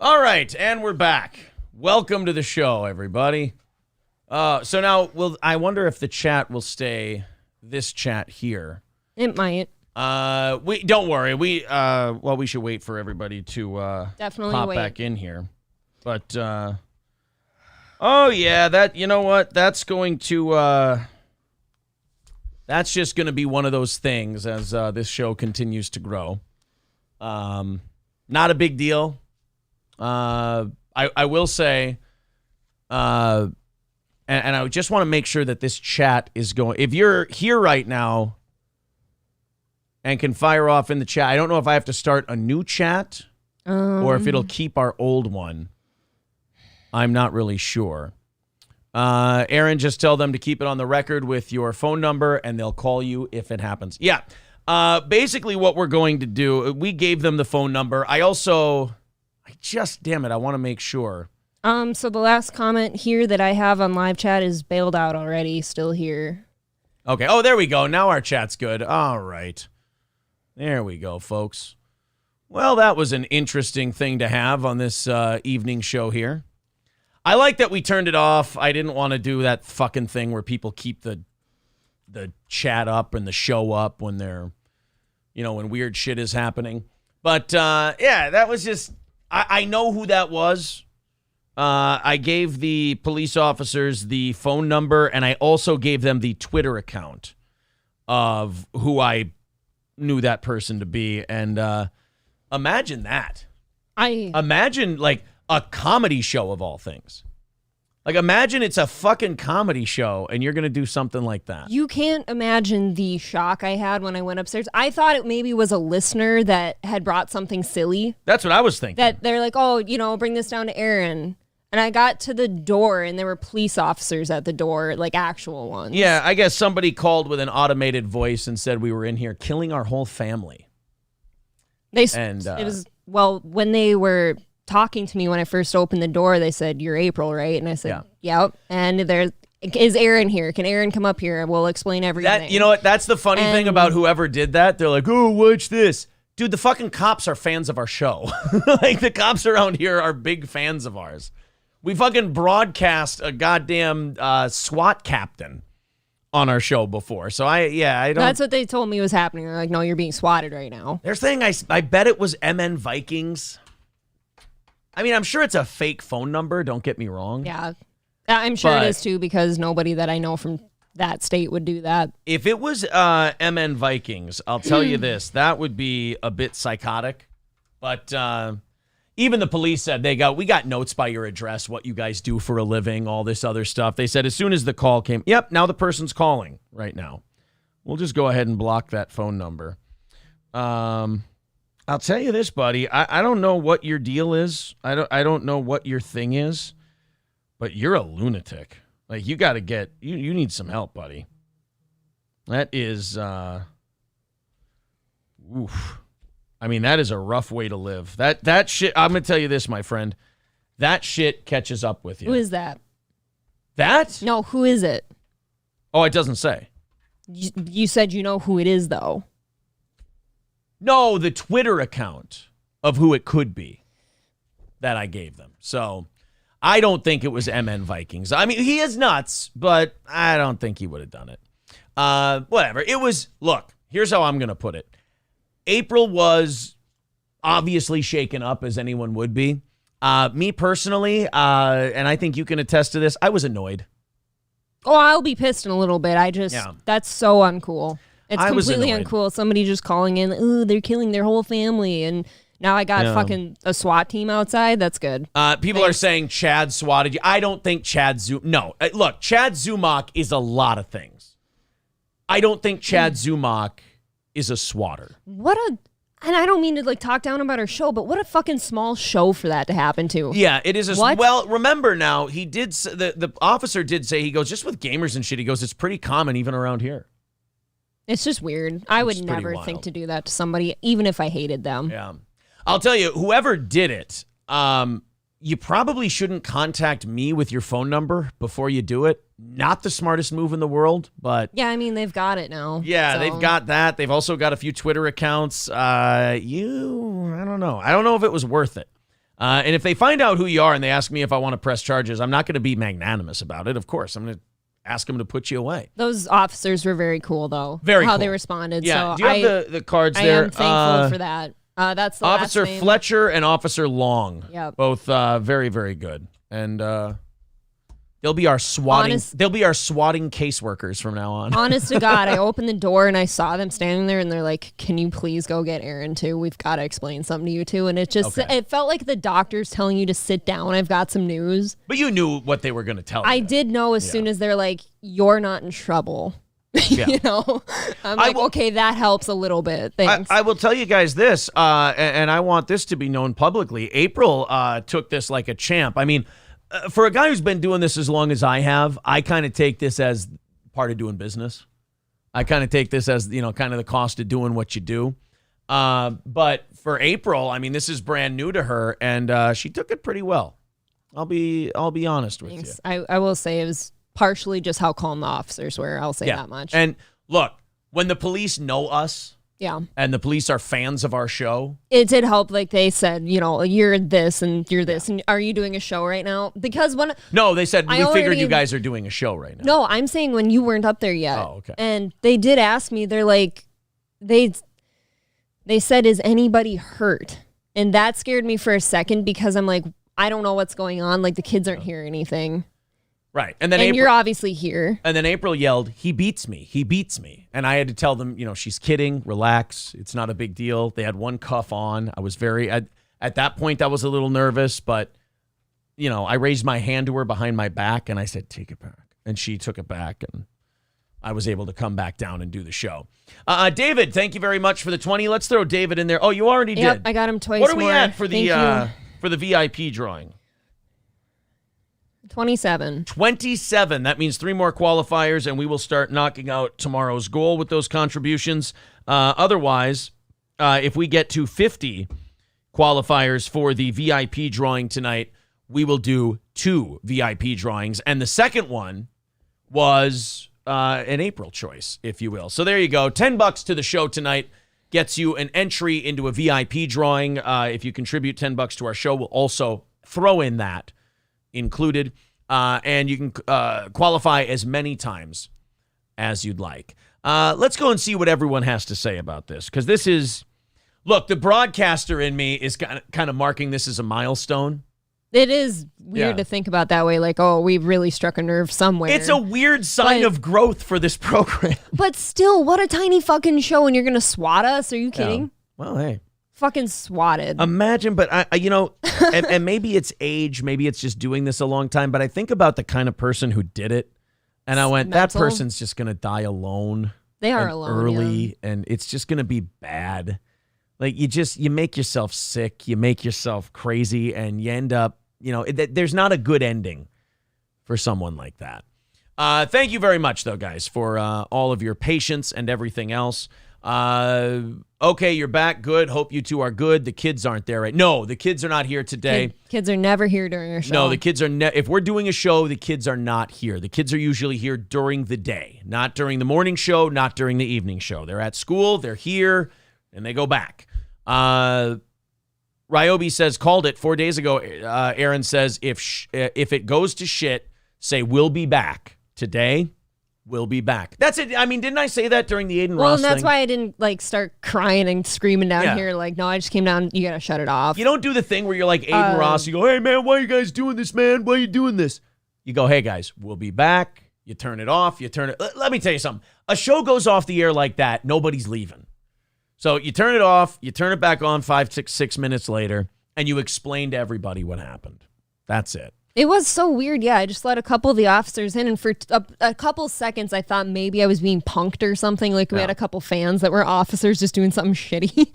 All right, and we're back. Welcome to the show, everybody. So now, I wonder if the chat will stay this chat here. It might. We don't worry. We should wait for everybody to definitely pop wait. back in here. But oh yeah, that you know what? That's going to that's just going to be one of those things as this show continues to grow. Not a big deal. I will say, and I just want to make sure that this chat is going. If you're here right now and can fire off in the chat, I don't know if I have to start a new chat or if it'll keep our old one. I'm not really sure. Aaron, just tell them to keep it on the record with your phone number, and they'll call you if it happens. Yeah. Basically, what we're going to do, we gave them the phone number. I want to make sure. So the last comment here that I have on live chat is bailed out already, still here. Okay. Oh, there we go. Now our chat's good. All right. There we go, folks. Well, that was an interesting thing to have on this evening show here. I like that we turned it off. I didn't want to do that fucking thing where people keep the chat up and the show up when they're, when weird shit is happening. But, yeah, that was just, I know who that was. I gave the police officers the phone number, and I also gave them the Twitter account of who I knew that person to be. And imagine that. Imagine, like, a comedy show of all things. Like, imagine it's a fucking comedy show and you're going to do something like that. You can't imagine the shock I had when I went upstairs. I thought it maybe was a listener that had brought something silly. That's what I was thinking. That they're like, oh, bring this down to Aaron. And I got to the door and there were police officers at the door, like actual ones. Yeah, I guess somebody called with an automated voice and said we were in here killing our whole family. When they were talking to me when I first opened the door, they said, "You're April, right?" And I said, "Yep." And is Aaron here? Can Aaron come up here? We'll explain everything. You know what? That's the funny thing about whoever did that. They're like, "Oh, watch this." Dude, the fucking cops are fans of our show. Like, the cops around here are big fans of ours. We fucking broadcast a goddamn SWAT captain on our show before. So I don't. That's what they told me was happening. They're like, "No, you're being swatted right now." They're saying I bet it was MN Vikings. I mean, I'm sure it's a fake phone number. Don't get me wrong. Yeah, I'm sure it is too, because nobody that I know from that state would do that. If it was MN Vikings, I'll tell you this, that would be a bit psychotic. But even the police said we got notes by your address, what you guys do for a living, all this other stuff. They said as soon as the call came, yep, now the person's calling right now. We'll just go ahead and block that phone number. I'll tell you this, buddy. I don't know what your deal is. I don't know what your thing is, but you're a lunatic. Like, you got to you need some help, buddy. That is, oof. I mean, that is a rough way to live. That shit, I'm going to tell you this, my friend. That shit catches up with you. Who is that? That? No, who is it? Oh, it doesn't say. You said you know who it is, though. No, the Twitter account of who it could be that I gave them. So I don't think it was MN Vikings. I mean, he is nuts, but I don't think he would have done it. Whatever. It was, look, here's how I'm going to put it. April was obviously shaken up, as anyone would be. Me personally, and I think you can attest to this, I was annoyed. Oh, I'll be pissed in a little bit. That's so uncool. It's completely uncool. Somebody just calling in, "Ooh, they're killing their whole family," and now I got fucking a SWAT team outside. That's good. People are saying Chad swatted you. I don't think Chad No, look, Chad Zumach is a lot of things. I don't think Chad Zumach is a swatter. And I don't mean to talk down about our show, but what a fucking small show for that to happen to. Yeah, it is. Well, remember now, he did. The officer did say, he goes, just with gamers and shit, he goes, it's pretty common even around here. It's just weird. I would never think to do that to somebody, even if I hated them. Yeah. I'll tell you, whoever did it, you probably shouldn't contact me with your phone number before you do it. Not the smartest move in the world, but... Yeah, I mean, they've got it now. Yeah, they've got that. They've also got a few Twitter accounts. I don't know. I don't know if it was worth it. And if they find out who you are and they ask me if I want to press charges, I'm not going to be magnanimous about it. Of course, I'm going to ask them to put you away. Those officers were very cool, though. Very how cool. They responded. Yeah. So do you have the cards there? I am thankful for that. That's the Officer last name. Fletcher and Officer Long. Yep. Both very, very good. And they'll be our swatting. They'll be our swatting caseworkers from now on. Honest to God, I opened the door and I saw them standing there, and they're like, "Can you please go get Aaron too? We've got to explain something to you too." And it felt like the doctor's telling you to sit down. I've got some news. But you knew what they were going to tell you. I did know as soon as they're like, "You're not in trouble." Yeah. I'm like, okay, that helps a little bit. Thanks. I will tell you guys this, and I want this to be known publicly. April took this like a champ. I mean, for a guy who's been doing this as long as I have, I kind of take this as part of doing business. I kind of take this as, kind of the cost of doing what you do. But for April, I mean, this is brand new to her, and she took it pretty well. I'll be honest with you. I will say it was partially just how calm the officers were. I'll say that much. And look, when the police know us, and the police are fans of our show, it did help. Like they said, you're this and you're this, and are you doing a show right now? Because they said we figured you guys are doing a show right now. No, I'm saying when you weren't up there yet. Oh, okay. And they did ask me. They're like, they said, "Is anybody hurt?" And that scared me for a second because I'm like, I don't know what's going on. Like the kids aren't hearing anything. Right. And then you're obviously here. And then April yelled, "He beats me. He beats me." And I had to tell them, she's kidding. Relax. It's not a big deal. They had one cuff on. I was at that point, I was a little nervous, but, I raised my hand to her behind my back and I said, "Take it back." And she took it back and I was able to come back down and do the show. David, thank you very much for the 20. Let's throw David in there. Oh, you already did. I got him twice. What are we at for the VIP drawing? 27. 27. That means 3 more qualifiers, and we will start knocking out tomorrow's goal with those contributions. Otherwise, if we get to 50 qualifiers for the VIP drawing tonight, we will do 2 VIP drawings. And the second one was an April choice, if you will. So there you go. $10 to the show tonight gets you an entry into a VIP drawing. If you contribute $10 to our show, we'll also throw in that included, and you can qualify as many times as you'd like. Let's go and see what everyone has to say about this, because this is, look, the broadcaster in me is kind of marking this as a milestone. It is weird to think about that way, like, oh, we really struck a nerve somewhere. It's a weird sign of growth for this program. But still, what a tiny fucking show, and you're going to swat us? Are you kidding? Yeah. Well, hey. Fucking swatted. Imagine, but and maybe it's age, maybe it's just doing this a long time, but I think about the kind of person who did it, and I went, that person's just going to die alone. They are alone early, and it's just going to be bad. Like, you make yourself sick, you make yourself crazy, and you end up, there's not a good ending for someone like that. Thank you very much, though, guys, for all of your patience and everything else. Okay, you're back. Good. Hope you two are good. The kids aren't there, right? No, the kids are not here today. Kids are never here during our show. No, the kids are if we're doing a show, the kids are not here. The kids are usually here during the day, not during the morning show, not during the evening show. They're at school, they're here, and they go back. Ryobi says, called it 4 days ago. Aaron says, if it goes to shit, say, "We'll be back." Today, we'll be back. That's it. I mean, didn't I say that during the Aiden Ross Well, and that's thing? why I didn't start crying and screaming down here. Like, no, I just came down. You got to shut it off. You don't do the thing where you're like Aiden Ross. You go, "Hey, man, why are you guys doing this, man? Why are you doing this?" You go, "Hey, guys, we'll be back." You turn it off. You turn it. Let me tell you something. A show goes off the air like that, nobody's leaving. So you turn it off. You turn it back on 6 minutes later, and you explain to everybody what happened. That's it. It was so weird. Yeah, I just let a couple of the officers in, and for a couple seconds, I thought maybe I was being punked or something. Like we had a couple fans that were officers just doing something shitty.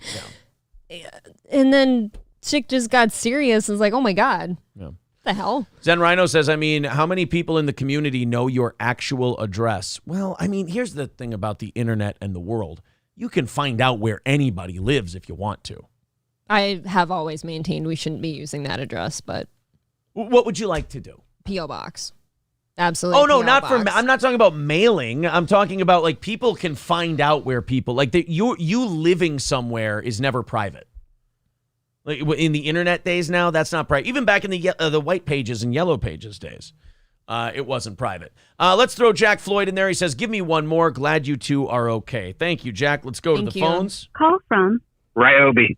Yeah. And then chick just got serious and was like, "Oh my God. Yeah. What the hell?" Zen Rhino says, I mean, how many people in the community know your actual address? Well, I mean, here's the thing about the internet and the world. You can find out where anybody lives if you want to. I have always maintained we shouldn't be using that address, but... What would you like to do? P.O. Box. Absolutely. Oh, no, P.O. not box. for... I'm not talking about mailing. I'm talking about, like, people can find out where people... Like, you living somewhere is never private. Like in the internet days now, that's not private. Even back in the white pages and yellow pages days, it wasn't private. Let's throw Jack Floyd in there. He says, give me one more. Glad you two are okay. Thank you, Jack. Let's go to the phones. Call from Ryobi.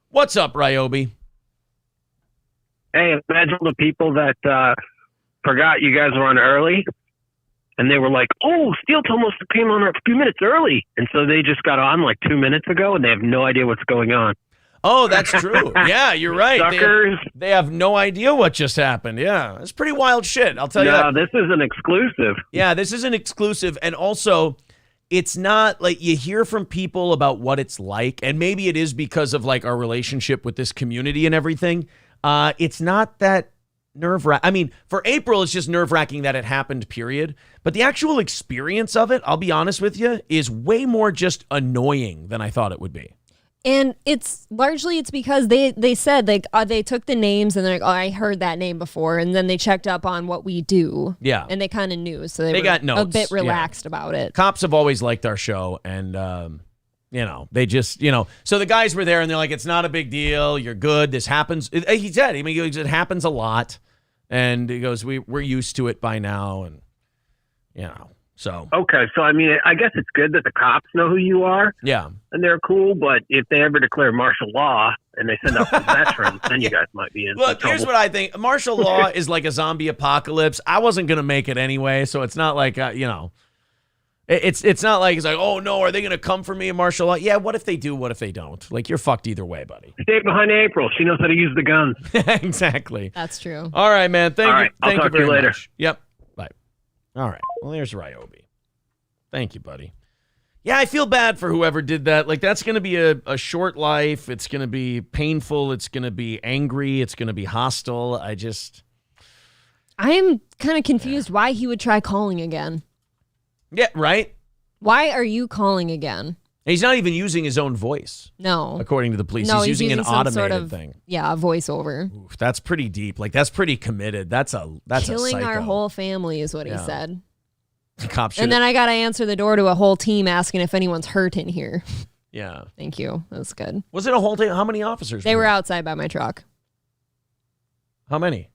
What's up, Ryobi? Hey, imagine the people that forgot you guys were on early, and they were like, oh, Steel Toe must have came on a few minutes early. And so they just got on like 2 minutes ago, and they have no idea what's going on. Oh, that's true. Yeah, you're right. Suckers. They have no idea what just happened. Yeah, it's pretty wild shit. I'll tell you that. No, this is an exclusive. Yeah, this is an exclusive. And also, it's not like you hear from people about what it's like. And maybe it is because of like our relationship with this community and everything. It's not that nerve-wracking. I mean, for April, it's just nerve-wracking that it happened, period. But the actual experience of it, I'll be honest with you, is way more just annoying than I thought it would be. And it's because they said like they took the names and they're like, oh, I heard that name before, and then they checked up on what we do. Yeah, and they kind of knew, so they were got notes. A bit relaxed about it. Cops have always liked our show, and they just So the guys were there, and they're like, it's not a big deal. You're good. This happens. He said, it happens a lot, and he goes, we're used to it by now, and So okay, so I mean, I guess it's good that the cops know who you are. Yeah, and they're cool. But if they ever declare martial law and they send out the veterans, then you guys might be in Look, trouble. Here's what I think: martial law is like a zombie apocalypse. I wasn't gonna make it anyway, so it's not like it's not like it's like, oh no, are they gonna come for me in martial law? Yeah, what if they do? What if they don't? Like, you're fucked either way, buddy. Stay behind April. She knows how to use the guns. Exactly. That's true. All right, man. Thank you. I'll talk to you later. Much. Yep. Bye. All right. Well, there's Ryobi. Thank you, buddy. Yeah, I feel bad for whoever did that. Like, that's going to be a short life. It's going to be painful. It's going to be angry. It's going to be hostile. I am kind of confused why he would try calling again. Yeah, right? Why are you calling again? He's not even using his own voice. No. According to the police. No, he's using an automated sort of thing. Yeah, a voiceover. Oof, that's pretty deep. Like, that's pretty committed. That's killing a psycho. our whole family is what he said. The cops and then I got to answer the door to a whole team asking if anyone's hurt in here. Yeah. Thank you. That was good. Was it a whole team? How many officers? They were outside by my truck. How many?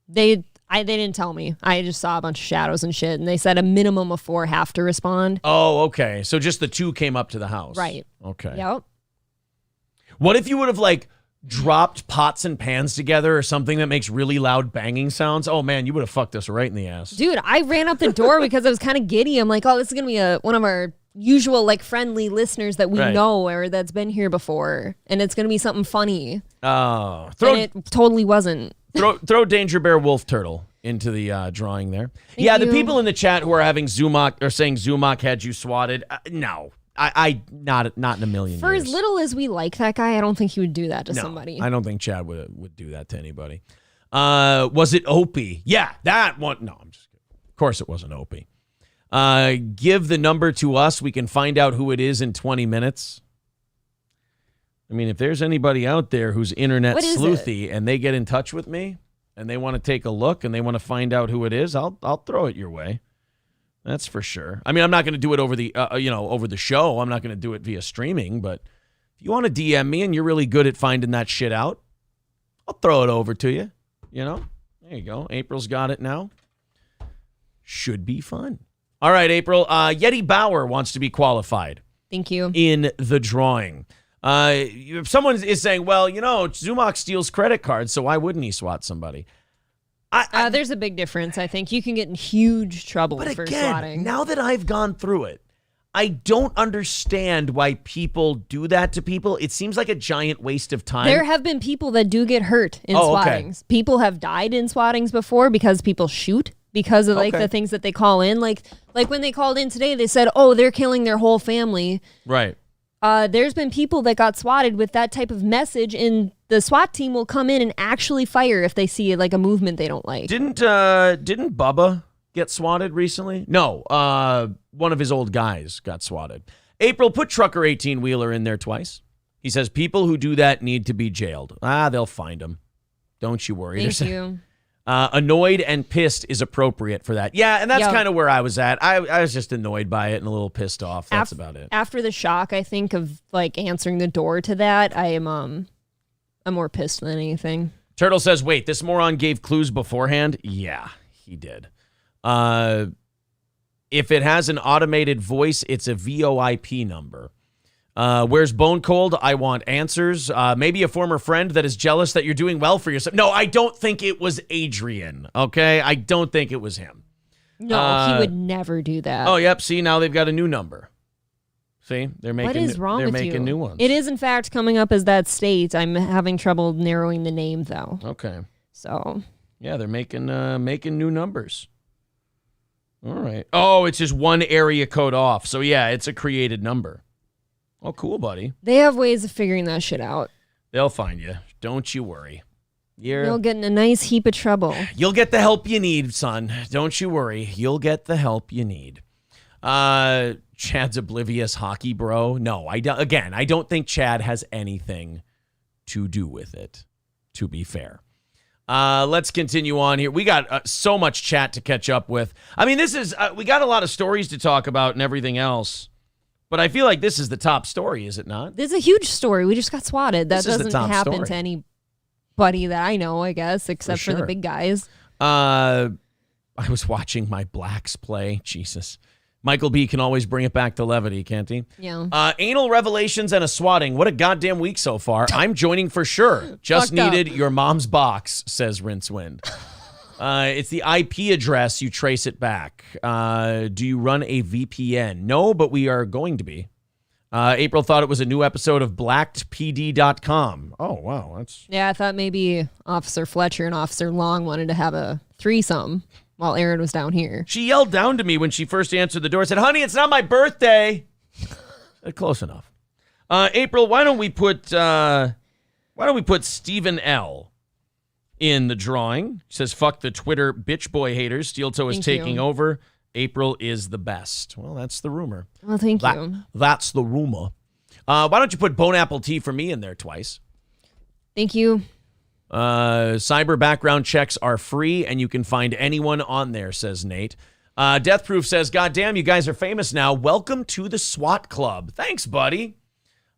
They didn't tell me. I just saw a bunch of shadows and shit, and they said a minimum of 4 have to respond. Oh, okay. So just the 2 came up to the house. Right. Okay. Yep. What if you would have like dropped pots and pans together or something that makes really loud banging sounds? Oh man, you would have fucked us right in the ass. Dude, I ran up the door because I was kind of giddy. I'm like, oh, this is going to be one of our usual like friendly listeners that we know or that's been here before, and it's going to be something funny. Oh. And it totally wasn't. Throw Danger Bear Wolf Turtle into the drawing there. Thank the you. people in the chat who are having Zumach or saying Zumach had you swatted, no. I not in a million For years. as little as we like that guy, I don't think he would do that to somebody. I don't think Chad would do that to anybody. Was it Opie? Yeah, that one. No, I'm just kidding. Of course it wasn't Opie. Give the number to us. We can find out who it is in 20 minutes. I mean, if there's anybody out there who's internet sleuthy and they get in touch with me and they want to take a look and they want to find out who it is, I'll throw it your way. That's for sure. I mean, I'm not going to do it over the over the show. I'm not going to do it via streaming. But if you want to DM me and you're really good at finding that shit out, I'll throw it over to you. There you go. April's got it now. Should be fun. All right, April. Yeti Bauer wants to be qualified. Thank you. In the drawing. If someone is saying, well, Zumach steals credit cards, so why wouldn't he swat somebody? There's a big difference. I think you can get in huge trouble for swatting. Now that I've gone through it, I don't understand why people do that to people. It seems like a giant waste of time. There have been people that do get hurt in swattings. Okay. People have died in swattings before because people shoot because of the things that they call in. Like when they called in today, they said, oh, they're killing their whole family. Right. There's been people that got swatted with that type of message, and the SWAT team will come in and actually fire if they see like a movement they don't like. Didn't Bubba get swatted recently? No, one of his old guys got swatted. April, put Trucker 18-wheeler in there twice. He says people who do that need to be jailed. They'll find them. Don't you worry. Thank you. Annoyed and pissed is appropriate for that. Yeah, and that's kind of where I was at. I was just annoyed by it and a little pissed off. That's about it. After the shock, I think, of like answering the door to that, I am I'm more pissed than anything. Turtle says, wait, this moron gave clues beforehand? Yeah, he did. If it has an automated voice, it's a VoIP number. Where's Bone Cold? I want answers. Maybe a former friend that is jealous that you're doing well for yourself. No, I don't think it was Adrian, okay? I don't think it was him. No, he would never do that. Oh, yep. See, now they've got a new number. See, they're making. What is wrong with you? They're making new ones. It is, in fact, coming up as that state. I'm having trouble narrowing the name, though. Okay. So. Yeah, they're making new numbers. All right. Oh, it's just one area code off. So yeah, it's a created number. Oh, cool, buddy. They have ways of figuring that shit out. They'll find you. Don't you worry. You'll get in a nice heap of trouble. You'll get the help you need, son. Don't you worry. You'll get the help you need. Chad's oblivious hockey bro. No, I don't think Chad has anything to do with it, to be fair. Let's continue on here. We got so much chat to catch up with. I mean, this is, we got a lot of stories to talk about and everything else, but I feel like this is the top story, is it not? There's a huge story. We just got swatted. That doesn't happen to anybody that I know, I guess, except for the big guys. I was watching my Blacks play. Jesus. Michael B. can always bring it back to levity, can't he? Yeah. Anal revelations and a swatting. What a goddamn week so far. I'm joining for sure. Just needed your mom's box, says Rincewind. It's the IP address. You trace it back. Do you run a VPN? No, but we are going to be. April thought it was a new episode of blackedpd.com. Oh, wow. Yeah, I thought maybe Officer Fletcher and Officer Long wanted to have a threesome while Aaron was down here. She yelled down to me when she first answered the door. Said, honey, it's not my birthday. Close enough. April, why don't we put Stephen L. in the drawing? She says, fuck the Twitter bitch boy haters. Steel Toe is taking over. April is the best. Well, that's the rumor. Well, thank you. That's the rumor. Why don't you put Bone Apple Tea for me in there twice? Thank you. Cyber background checks are free, and you can find anyone on there, says Nate. Death Proof says, God damn, you guys are famous now. Welcome to the SWAT Club. Thanks, buddy.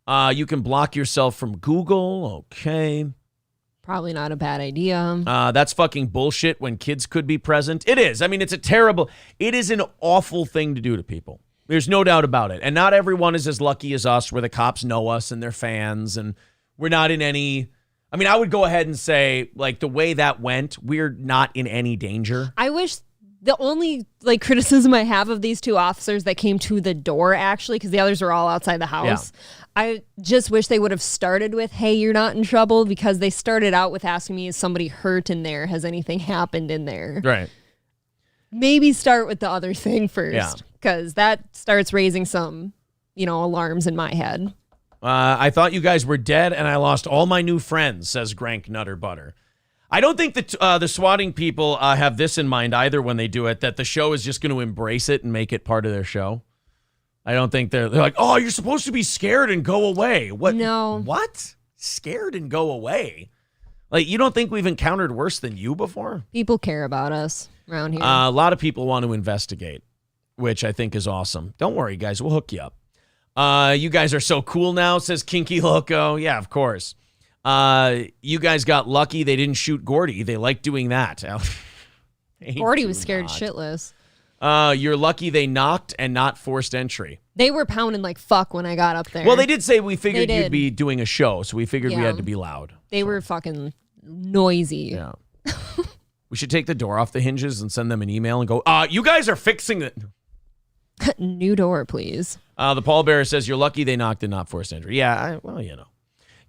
You can block yourself from Google. Okay. Probably not a bad idea. That's fucking bullshit when kids could be present. It is. I mean, it is an awful thing to do to people. There's no doubt about it. And not everyone is as lucky as us where the cops know us and they're fans and we're not in any... I mean, I would go ahead and say, like, the way that went, we're not in any danger. I wish the only, criticism I have of these two officers that came to the door, actually, because the others were all outside the house, I just wish they would have started with, hey, you're not in trouble, because they started out with asking me, is somebody hurt in there? Has anything happened in there? Right. Maybe start with the other thing first, because that starts raising some, alarms in my head. I thought you guys were dead, and I lost all my new friends, says Grank Nutter Butter. I don't think that the swatting people have this in mind either when they do it, that the show is just going to embrace it and make it part of their show. I don't think they're like, oh, you're supposed to be scared and go away. What? No. What? Scared and go away? Like, you don't think we've encountered worse than you before? People care about us around here. A lot of people want to investigate, which I think is awesome. Don't worry, guys. We'll hook you up. You guys are so cool now, says Kinky Loco. Yeah, of course. You guys got lucky they didn't shoot Gordy. They like doing that. Gordy was scared shitless. You're lucky they knocked and not forced entry. They were pounding like fuck when I got up there. Well, they did say we figured you'd be doing a show, so we figured we had to be loud. They were fucking noisy. Yeah. We should take the door off the hinges and send them an email and go, you guys are fixing it. New door, please. The pallbearer says, you're lucky they knocked and not forced entry. Yeah, well,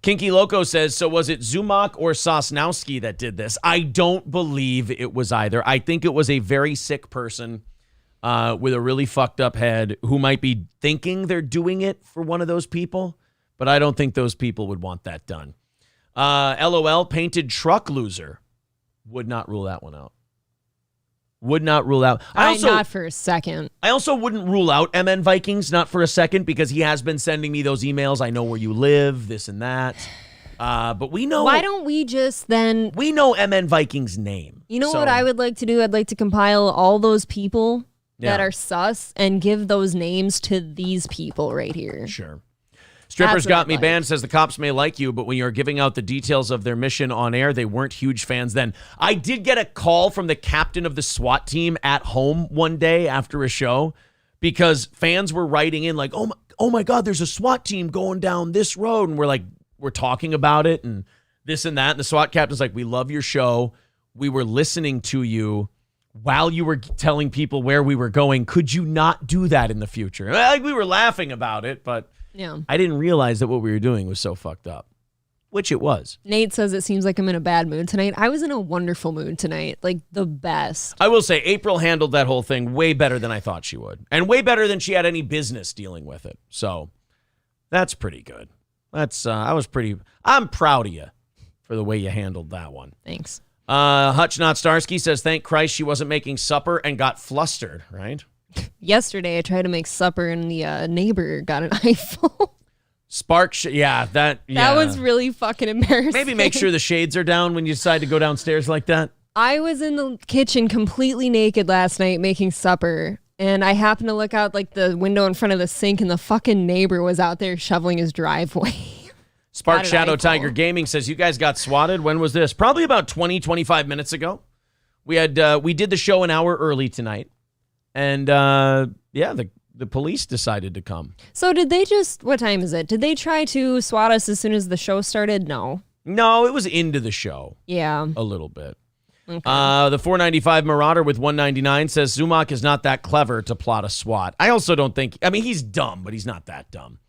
Kinky Loco says, so was it Zumach or Sosnowski that did this? I don't believe it was either. I think it was a very sick person with a really fucked up head who might be thinking they're doing it for one of those people, but I don't think those people would want that done. LOL, painted truck loser. Would not rule that one out. Would not rule out. Not for a second. I also wouldn't rule out MN Vikings, not for a second, because he has been sending me those emails. I know where you live, this and that. But we know. Why don't we just then? We know MN Vikings' name. You know what I would like to do? I'd like to compile all those people that are sus and give those names to these people right here. Sure. Strippers Got Me Banned says the cops may like you, but when you're giving out the details of their mission on air, they weren't huge fans then. I did get a call from the captain of the SWAT team at home one day after a show because fans were writing in like, oh my God, there's a SWAT team going down this road. And we're talking about it and this and that. And the SWAT captain's like, we love your show. We were listening to you while you were telling people where we were going. Could you not do that in the future? Like, we were laughing about it, but yeah, I didn't realize that what we were doing was so fucked up, which it was. Nate says it seems like I'm in a bad mood tonight. I was in a wonderful mood tonight, like the best. I will say April handled that whole thing way better than I thought she would, and way better than she had any business dealing with it. So that's pretty good. I'm proud of you for the way you handled that one. Thanks. Hutch Not Starsky says, thank Christ she wasn't making supper and got flustered, right? Yesterday, I tried to make supper and the neighbor got an eyeful. That was really fucking embarrassing. Maybe make sure the shades are down when you decide to go downstairs like that. I was in the kitchen completely naked last night making supper, and I happened to look out like the window in front of the sink, and the fucking neighbor was out there shoveling his driveway. Spark Shadow Tiger Gaming says, you guys got swatted. When was this? Probably about 25 minutes ago. We did the show an hour early tonight. And the police decided to come. So did they what time is it? Did they try to swat us as soon as the show started? No, it was into the show. Yeah. A little bit. Okay. The 495 Marauder with 199 says, Zumock is not that clever to plot a SWAT. I also don't think, he's dumb, but he's not that dumb.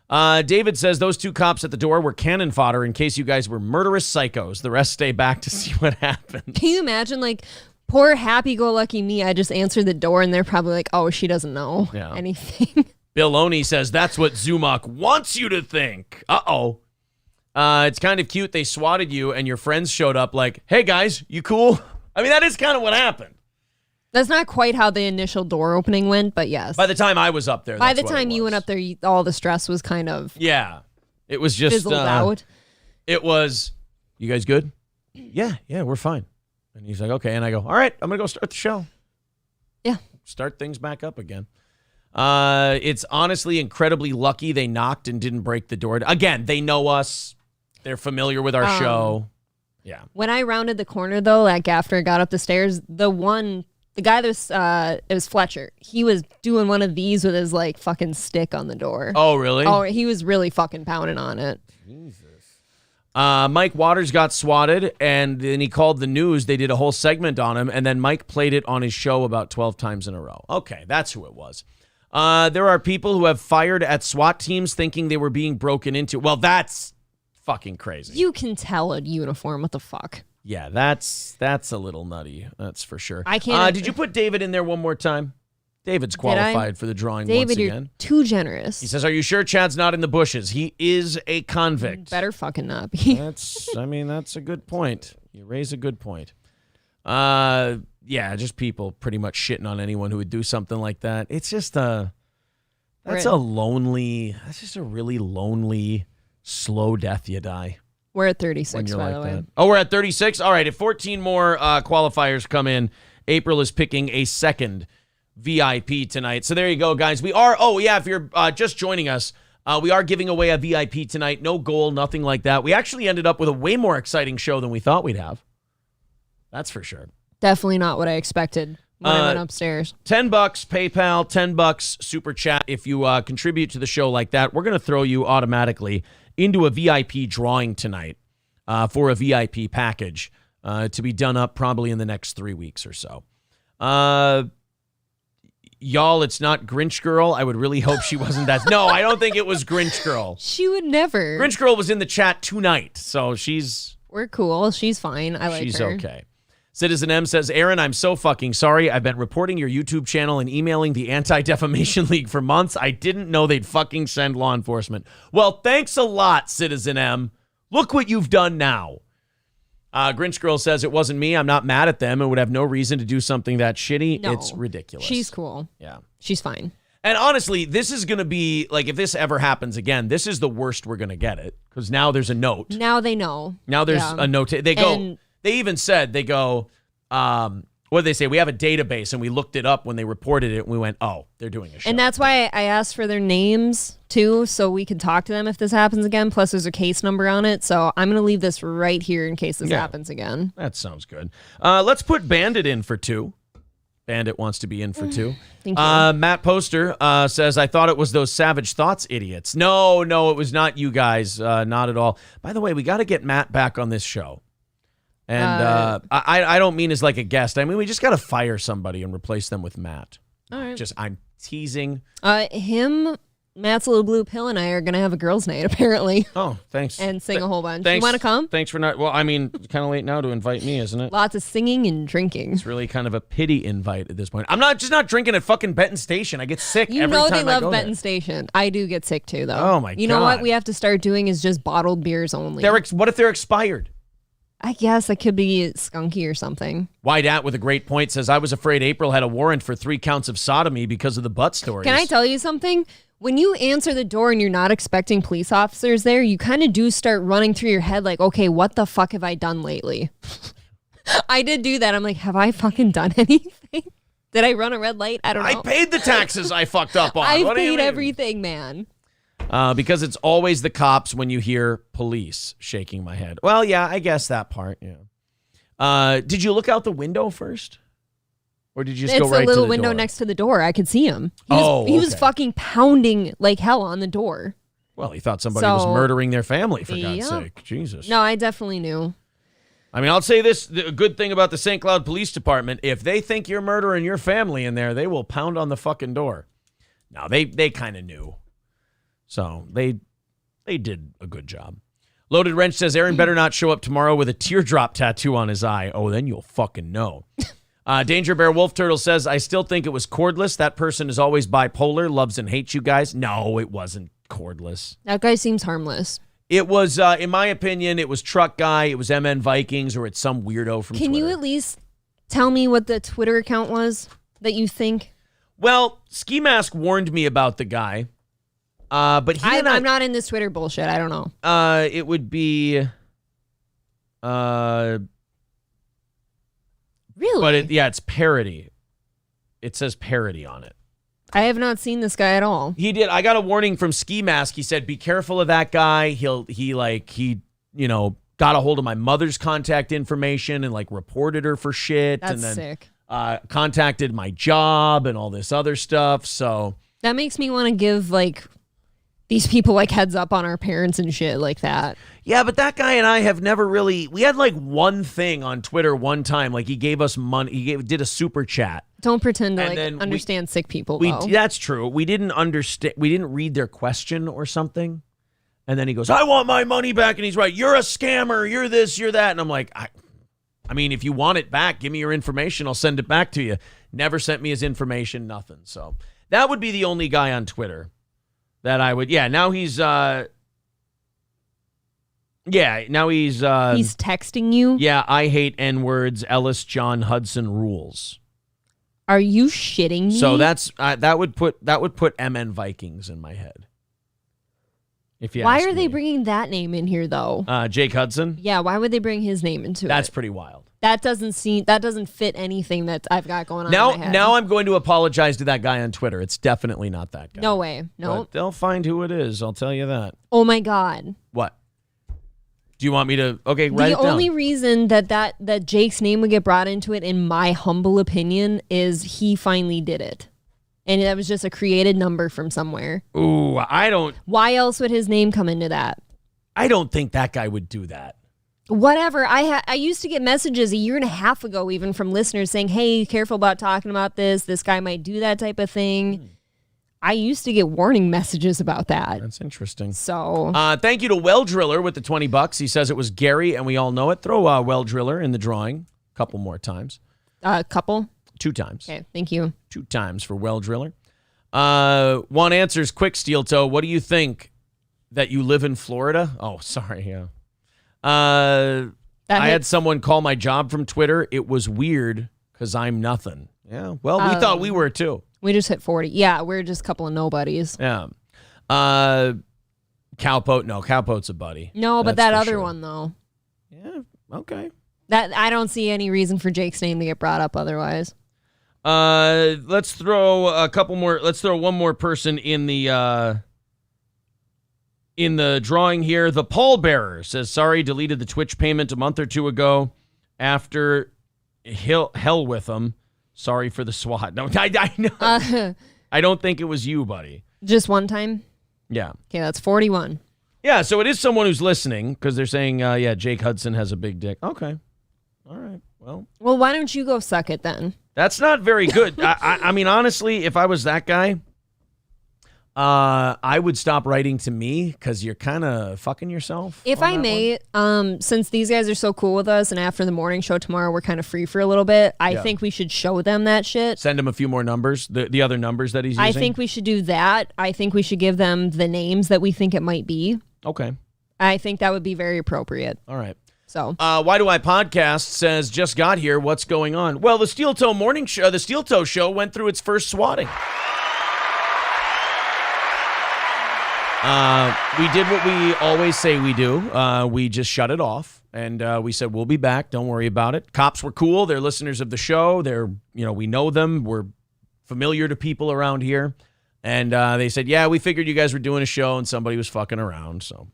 David says those two cops at the door were cannon fodder in case you guys were murderous psychos. The rest stay back to see what happened. Can you imagine, like, poor happy-go-lucky me? I just answered the door, and they're probably like, oh, she doesn't know anything. Bill Oney says that's what Zumock wants you to think. Uh-oh. It's kind of cute they swatted you, and your friends showed up like, hey, guys, you cool? That is kind of what happened. That's not quite how the initial door opening went, but yes. By the time I was up there, by the time you went up there, all the stress was kind of it was just fizzled out. It was, you guys good? Yeah, we're fine. And he's like, okay. And I go, all right, I'm gonna go start the show. Yeah, start things back up again. It's honestly incredibly lucky they knocked and didn't break the door. Again, they know us. They're familiar with our show. Yeah. When I rounded the corner though, like after I got up the stairs, the guy that it was Fletcher. He was doing one of these with his like fucking stick on the door. Oh, really? Oh, he was really fucking pounding on it. Jesus. Mike Waters got swatted, and then he called the news. They did a whole segment on him, and then Mike played it on his show about 12 times in a row. Okay, that's who it was. There are people who have fired at SWAT teams thinking they were being broken into. Well, that's fucking crazy. You can tell a uniform. What the fuck? Yeah, that's a little nutty. That's for sure. I can't. Did you put David in there one more time? David's qualified for the drawing David, once again. You're too generous. He says, are you sure Chad's not in the bushes? He is a convict. Better fucking not be. That's a good point. You raise a good point. Just people pretty much shitting on anyone who would do something like that. It's just that's just a really lonely, slow death you die. We're at 36, by the way. That. Oh, we're at 36? All right, if 14 more qualifiers come in, April is picking a second VIP tonight. So there you go, guys. If you're just joining us, we are giving away a VIP tonight. No goal, nothing like that. We actually ended up with a way more exciting show than we thought we'd have. That's for sure. Definitely not what I expected when I went upstairs. $10 PayPal, $10 Super Chat. If you contribute to the show like that, we're going to throw you automatically into a VIP drawing tonight for a VIP package to be done up probably in the next 3 weeks or so. Y'all, it's not Grinch Girl. I would really hope she wasn't that. No, I don't think it was Grinch Girl. She would never. Grinch Girl was in the chat tonight, so we're cool. She's fine. I like her. She's okay. Citizen M says, Aaron, I'm so fucking sorry. I've been reporting your YouTube channel and emailing the Anti-Defamation League for months. I didn't know they'd fucking send law enforcement. Well, thanks a lot, Citizen M. Look what you've done now. Grinch Girl says, it wasn't me. I'm not mad at them and would have no reason to do something that shitty. No, it's ridiculous. She's cool. Yeah. She's fine. And honestly, this is going to be, like, if this ever happens again, this is the worst we're going to get it. Because now there's a note. Now they know. Now there's a note. They even said, what did they say? We have a database, and we looked it up when they reported it, and we went, oh, they're doing a show. And that's why I asked for their names, too, so we can talk to them if this happens again. Plus, there's a case number on it, so I'm going to leave this right here in case this happens again. That sounds good. Let's put Bandit in for 2. Bandit wants to be in for 2. Thank you. Matt Poster says, I thought it was those Savage Thoughts idiots. No, it was not you guys. Not at all. By the way, we got to get Matt back on this show. And I don't mean as like a guest. I mean, we just got to fire somebody and replace them with Matt. All right. I'm teasing. Matt's little blue pill and I are going to have a girls' night, apparently. Oh, thanks. And sing a whole bunch. Thanks, you want to come? Thanks for not. Well, I mean, it's kind of late now to invite me, isn't it? Lots of singing and drinking. It's really kind of a pity invite at this point. I'm not drinking at fucking Benton Station. I get sick every time I go there. You know they love Benton Station. I do get sick too, though. Oh, my God. You know what we have to start doing is just bottled beers only. What if they're expired? I guess it could be skunky or something. Wide At with a great point says, I was afraid April had a warrant for 3 counts of sodomy because of the butt stories. Can I tell you something? When you answer the door and you're not expecting police officers there, you kind of do start running through your head like, okay, what the fuck have I done lately? I did do that. I'm like, have I fucking done anything? Did I run a red light? I don't know. I paid the taxes I fucked up on. I paid everything, man. Because it's always the cops when you hear police. Shaking my head. Well, yeah, I guess that part, yeah. Did you look out the window first? Or did you just go right to the door? It's a little window next to the door. I could see him. He was fucking pounding like hell on the door. Well, he thought somebody was murdering their family, for God's sake. Jesus. No, I definitely knew. I mean, I'll say this. The good thing about the St. Cloud Police Department, if they think you're murdering your family in there, they will pound on the fucking door. Now, they kind of knew. So they did a good job. Loaded Wrench says, Aaron better not show up tomorrow with a teardrop tattoo on his eye. Oh, then you'll fucking know. Danger Bear Wolf Turtle says, I still think it was cordless. That person is always bipolar, loves and hates you guys. No, it wasn't cordless. That guy seems harmless. It was, in my opinion, it was Truck Guy, it was MN Vikings, or it's some weirdo from Twitter. Can you at least tell me what the Twitter account was that you think? Well, Ski Mask warned me about the guy. But I'm not in this Twitter bullshit. I don't know. It would be, really? But it's parody. It says parody on it. I have not seen this guy at all. He did. I got a warning from Ski Mask. He said, "Be careful of that guy. He got a hold of my mother's contact information and like reported her for shit. That's and then, sick. Contacted my job and all this other stuff. So that makes me want to give like these people like heads up on our parents and shit like that. Yeah, but that guy and I have never really. We had like one thing on Twitter one time. Like he gave us money. Did a super chat. Don't pretend to understand sick people. That's true. We didn't understand. We didn't read their question or something. And then he goes, "I want my money back." And he's right. "You're a scammer. You're this. You're that." And I'm like, I mean, if you want it back, give me your information. I'll send it back to you. Never sent me his information. Nothing. So that would be the only guy on Twitter that I would. Yeah. Now he's. Now he's. He's texting you. Yeah. I hate N-words. Ellis John Hudson rules. Are you shitting me? So that's that would put MN Vikings in my head. If you why ask are me. they bringing that name in here though? Jake Hudson. Yeah, why would they bring his name into it? That's pretty wild. That doesn't fit anything that I've got going on. Now, in my head. now I'm going to apologize to that guy on Twitter. It's definitely not that guy. No way. No. But they'll find who it is. I'll tell you that. Oh my God. What? Do you want me to? Okay, write it down. The only reason that Jake's name would get brought into it, in my humble opinion, is he finally did it. And that was just a created number from somewhere. Ooh, I don't. Why else would his name come into that? I don't think that guy would do that. Whatever. I used to get messages a year and a half ago even from listeners saying, hey, careful about talking about this. This guy might do that type of thing. I used to get warning messages about that. That's interesting. So, thank you to Well Driller with the $20. He says it was Gary, and we all know it. Throw Well Driller in the drawing a couple more times. Couple? 2 times. Okay, thank you. 2 times for Well Driller. One answers quick, Steel Toe. What do you think that you live in Florida? Oh, sorry. Yeah. I had someone call my job from Twitter. It was weird because I'm nothing. Yeah. Well, we thought we were too. We just hit 40. Yeah, we're just a couple of nobodies. Yeah. Cowpote. No, Cowpote's a buddy. No, but that other one, though. Yeah, okay. That I don't see any reason for Jake's name to get brought up otherwise. Let's throw a couple more. Let's throw one more person in the drawing here. The pallbearer says, sorry, deleted the Twitch payment a month or two ago after hell with them. Sorry for the SWAT. No, I know. I don't think it was you, buddy. Just one time? Yeah. Okay, that's 41. Yeah, so it is someone who's listening because they're saying, Jake Hudson has a big dick. Okay. All right. Well, why don't you go suck it then? That's not very good. I mean, honestly, if I was that guy, I would stop writing to me because you're kind of fucking yourself. If I may, since these guys are so cool with us and after the morning show tomorrow, we're kind of free for a little bit, I think we should show them that shit. Send them a few more numbers, the other numbers that he's using. I think we should do that. I think we should give them the names that we think it might be. Okay. I think that would be very appropriate. All right. So, Why Do I Podcast says, just got here. What's going on? Well, the Steel Toe Morning Show, the Steel Toe Show went through its first swatting. We did what we always say we do. We just shut it off, and we said, we'll be back. Don't worry about it. Cops were cool. They're listeners of the show. We know them. We're familiar to people around here. And they said, yeah, we figured you guys were doing a show and somebody was fucking around. So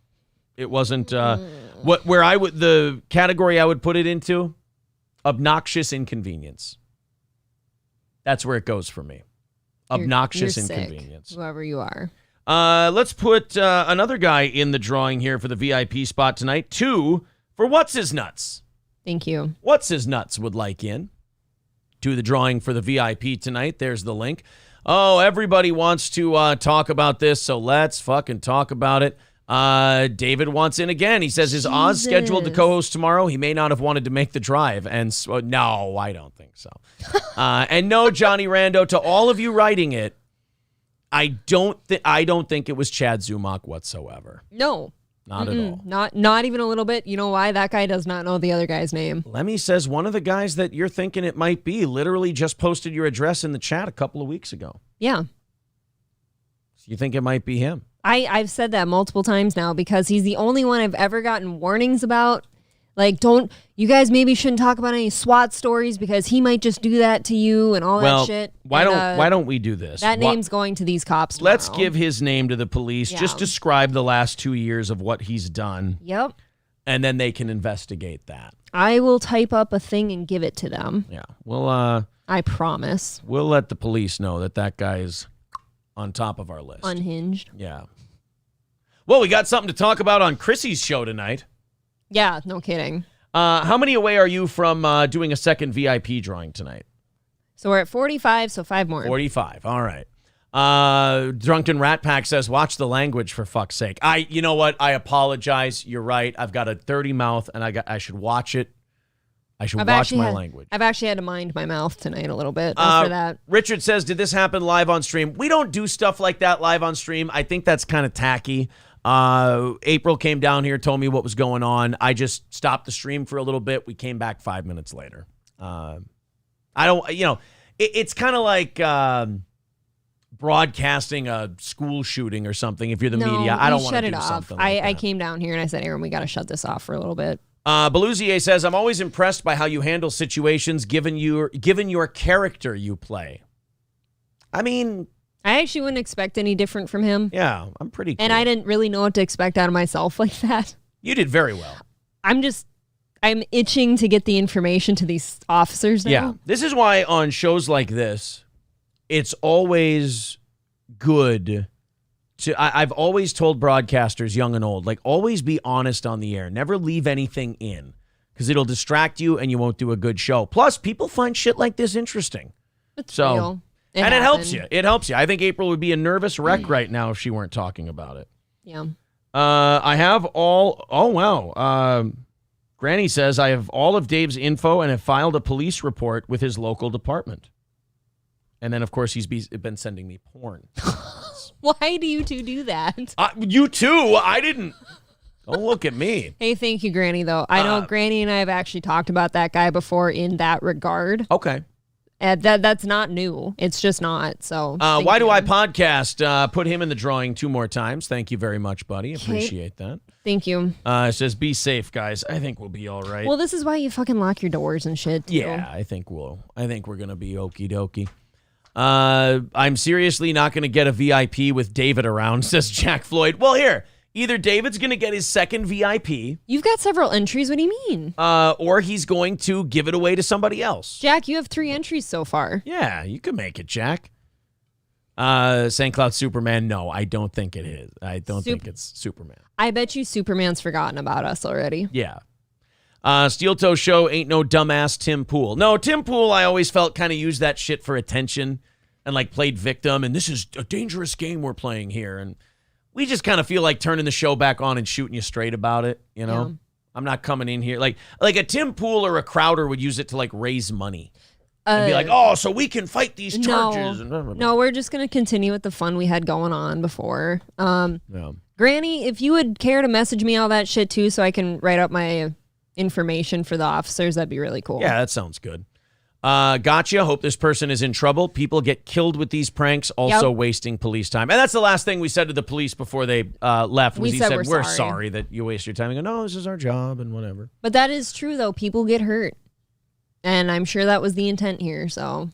it wasn't the category I would put it into, obnoxious inconvenience. That's where it goes for me. Obnoxious you're inconvenience. Sick, whoever you are. Let's put another guy in the drawing here for the VIP spot tonight. 2 for What's His Nuts. Thank you. What's His Nuts would like in to the drawing for the VIP tonight. There's the link. Oh, everybody wants to talk about this, so let's fucking talk about it. David wants in again. He says, is Oz scheduled to co-host tomorrow? He may not have wanted to make the drive. And so, no, I don't think so. And no, Johnny Rando, to all of you writing it, I don't think it was Chad Zumach whatsoever. No. Not at all. Not even a little bit. You know why? That guy does not know the other guy's name. Lemmy says one of the guys that you're thinking it might be literally just posted your address in the chat a couple of weeks ago. Yeah. So you think it might be him? I've said that multiple times now because he's the only one I've ever gotten warnings about. Like, you guys maybe shouldn't talk about any SWAT stories because he might just do that to you and all that shit. Why don't we do this? That name's going to these cops tomorrow. Let's give his name to the police. Yeah. Just describe the last 2 years of what he's done. Yep. And then they can investigate that. I will type up a thing and give it to them. Yeah. Well, I promise. We'll let the police know that guy is on top of our list. Unhinged. Yeah. Well, we got something to talk about on Chrissy's show tonight. Yeah, no kidding. How many away are you from doing a second VIP drawing tonight? So we're at 45, so 5 more. 45, all right. Drunken Rat Pack says, watch the language for fuck's sake. You know what? I apologize. You're right. I've got a dirty mouth, and I should watch it. I should watch my language. I've actually had to mind my mouth tonight a little bit after that. Richard says, did this happen live on stream? We don't do stuff like that live on stream. I think that's kind of tacky. April came down here, told me what was going on. I just stopped the stream for a little bit. We came back 5 minutes later. It's kind of like broadcasting a school shooting or something. If you're the media, I don't want to do something like that. I came down here and I said, Aaron, we got to shut this off for a little bit. Beluzier says, I'm always impressed by how you handle situations given your character you play. I mean, I actually wouldn't expect any different from him. Yeah, I'm pretty cool. And I didn't really know what to expect out of myself like that. You did very well. I'm itching to get the information to these officers now. Yeah, this is why on shows like this, it's always good to, I've always told broadcasters, young and old, like always be honest on the air. Never leave anything in because it'll distract you and you won't do a good show. Plus, people find shit like this interesting. It's real. It helps you. It helps you. I think April would be a nervous wreck right now if she weren't talking about it. Yeah. I have all... Oh, wow. Granny says, I have all of Dave's info and have filed a police report with his local department. And then, of course, he's been sending me porn. Why do you two do that? You too. I didn't... Don't look at me. Hey, thank you, Granny, though. I know Granny and I have actually talked about that guy before in that regard. Okay. That's not new. It's just not. So why do I podcast? Put him in the drawing 2 more times. Thank you very much, buddy. Appreciate that. Thank you. It says, be safe, guys. I think we'll be all right. Well, this is why you fucking lock your doors and shit, too. Yeah, I think we're going to be okie dokie. I'm seriously not going to get a VIP with David around, says Jack Floyd. Well, here, either David's going to get his second VIP. You've got several entries. What do you mean? Or he's going to give it away to somebody else. Jack, you have 3 entries so far. Yeah, you can make it, Jack. St. Cloud Superman, no, I don't think it is. I don't think it's Superman. I bet you Superman's forgotten about us already. Yeah. Steel Toe Show ain't no dumbass Tim Pool. No, Tim Pool, I always felt kind of used that shit for attention and like played victim. And this is a dangerous game we're playing here. And we just kind of feel like turning the show back on and shooting you straight about it. You know, yeah. I'm not coming in here like a Tim Pool or a Crowder would use it to like raise money. And be like, oh, so we can fight these charges. No, we're just going to continue with the fun we had going on before. Granny, if you would care to message me all that shit too so I can write up my information for the officers, that'd be really cool. Yeah, that sounds good. Gotcha. Hope this person is in trouble. People get killed with these pranks, also wasting police time. And that's the last thing we said to the police before they left. We said we're sorry that you waste your time. And go, no, this is our job and whatever. But that is true, though. People get hurt. And I'm sure that was the intent here, so.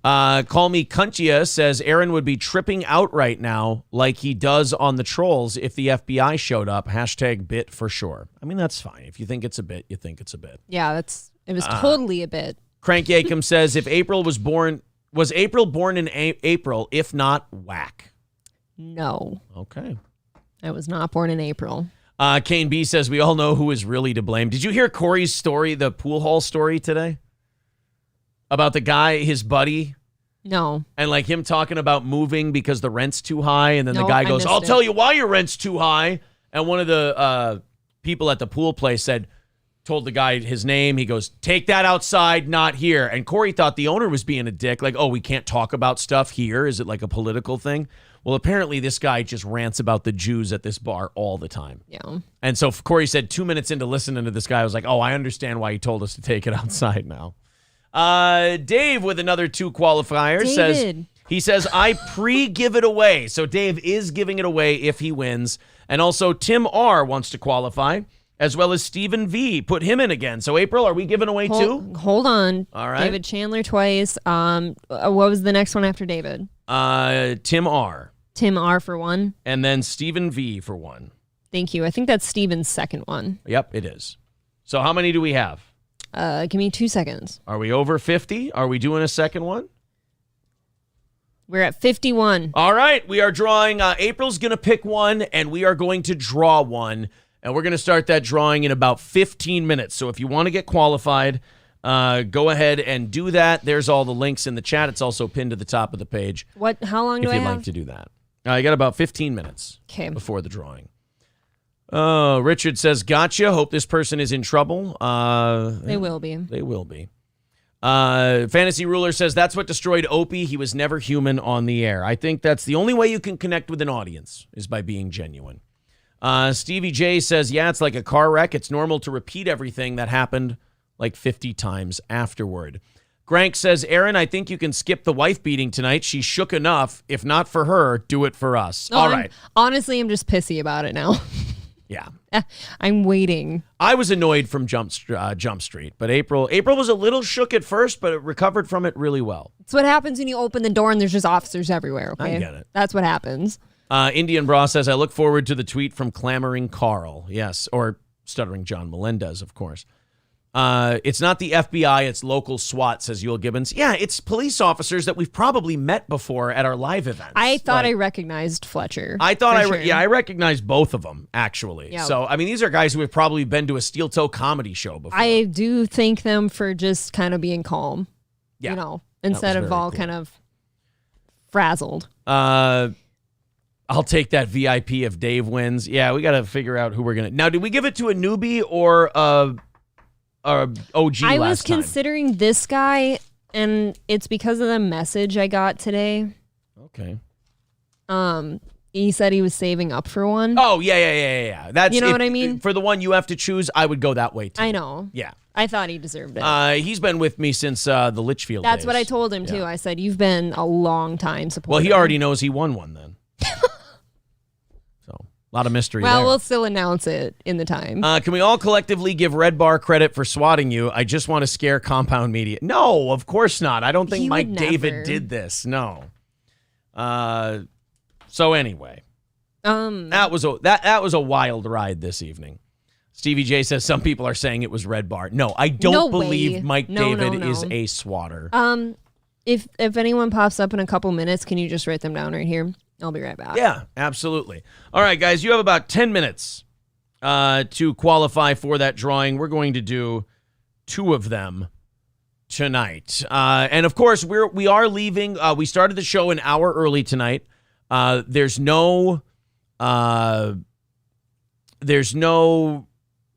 Call Me Cuntia says Aaron would be tripping out right now like he does on the trolls if the FBI showed up. # bit for sure. I mean, that's fine. If you think it's a bit, you think it's a bit. Yeah, it was totally a bit. Crank Yakum says if April was April born in April? If not, whack. No. Okay. I was not born in April. Kane B says we all know who is really to blame. Did you hear Corey's story, the pool hall story today? About the guy, his buddy? No. And like him talking about moving because the rent's too high. And then the guy goes, I'll tell you why your rent's too high. And one of the people at the pool place told the guy his name. He goes, take that outside, not here. And Corey thought the owner was being a dick. Like, oh, we can't talk about stuff here. Is it like a political thing? Well, apparently this guy just rants about the Jews at this bar all the time. Yeah. And so Corey said 2 minutes into listening to this guy, I was like, oh, I understand why he told us to take it outside now. Dave with another 2 qualifiers says I give it away. So Dave is giving it away if he wins. And also Tim R wants to qualify, as well as Stephen V. Put him in again. So April, are we giving away 2? Hold on. All right. David Chandler twice. What was the next one after David? Tim R. Tim R for 1. And then Stephen V for 1. Thank you. I think that's Stephen's second one. Yep, it is. So how many do we have? Give me 2 seconds. Are we over 50? Are we doing a second one? We're at 51. All right. We are drawing. April's going to pick one, and we are going to draw one. And we're going to start that drawing in about 15 minutes. So if you want to get qualified, go ahead and do that. There's all the links in the chat. It's also pinned to the top of the page. How long do I have? If you'd like to do that. You got about 15 minutes before the drawing. Richard says, gotcha. Hope this person is in trouble. They will be. They will be. Fantasy Ruler says, that's what destroyed Opie. He was never human on the air. I think that's the only way you can connect with an audience is by being genuine. Stevie J says, yeah, it's like a car wreck. It's normal to repeat everything that happened like 50 times afterward. Grank says, Aaron, I think you can skip the wife beating tonight. She shook enough. If not for her, do it for us. All right. Honestly, I'm just pissy about it now. Yeah. I'm waiting. I was annoyed from Jump Street, but April was a little shook at first, but it recovered from it really well. It's what happens when you open the door and there's just officers everywhere, okay? I get it. That's what happens. Indian Bra says, I look forward to the tweet from Clamoring Carl. Yes, or Stuttering John Melendez, of course. It's not the FBI, it's local SWAT, says Yul Gibbons. Yeah, it's police officers that we've probably met before at our live events. I thought I recognized Fletcher. I recognized both of them, actually. Yeah. So, I mean, these are guys who have probably been to a Steel Toe comedy show before. I do thank them for just kind of being calm, instead of all kind of frazzled. I'll take that VIP if Dave wins. Yeah, we got to figure out who we're going to. Now, did we give it to a newbie or OG I was considering this guy, and it's because of the message I got today. Okay. He said he was saving up for one. Oh, yeah. That's, you know what I mean? For the one you have to choose, I would go that way, too. I know. Yeah. I thought he deserved it. He's been with me since the Litchfield That's days. what I told him, too. I said, you've been a long time supporter. Well, he already knows he won one, then. So, a lot of mystery there. Well, we'll still announce it in the time. Can we all collectively give Red Bar credit for swatting you? I just want to scare Compound Media. No, of course not. I don't think Mike David did this. No. So anyway, that was a wild ride this this evening. Stevie J says some people are saying it was Red Bar. No, I don't believe Mike David is a swatter. If anyone pops up in a couple minutes, can you just write them down right here? I'll be right back. Yeah, absolutely. All right, guys, you have about 10 minutes to qualify for that drawing. We're going to do 2 of them tonight. And of course, we are leaving. We started the show an hour early tonight. There's no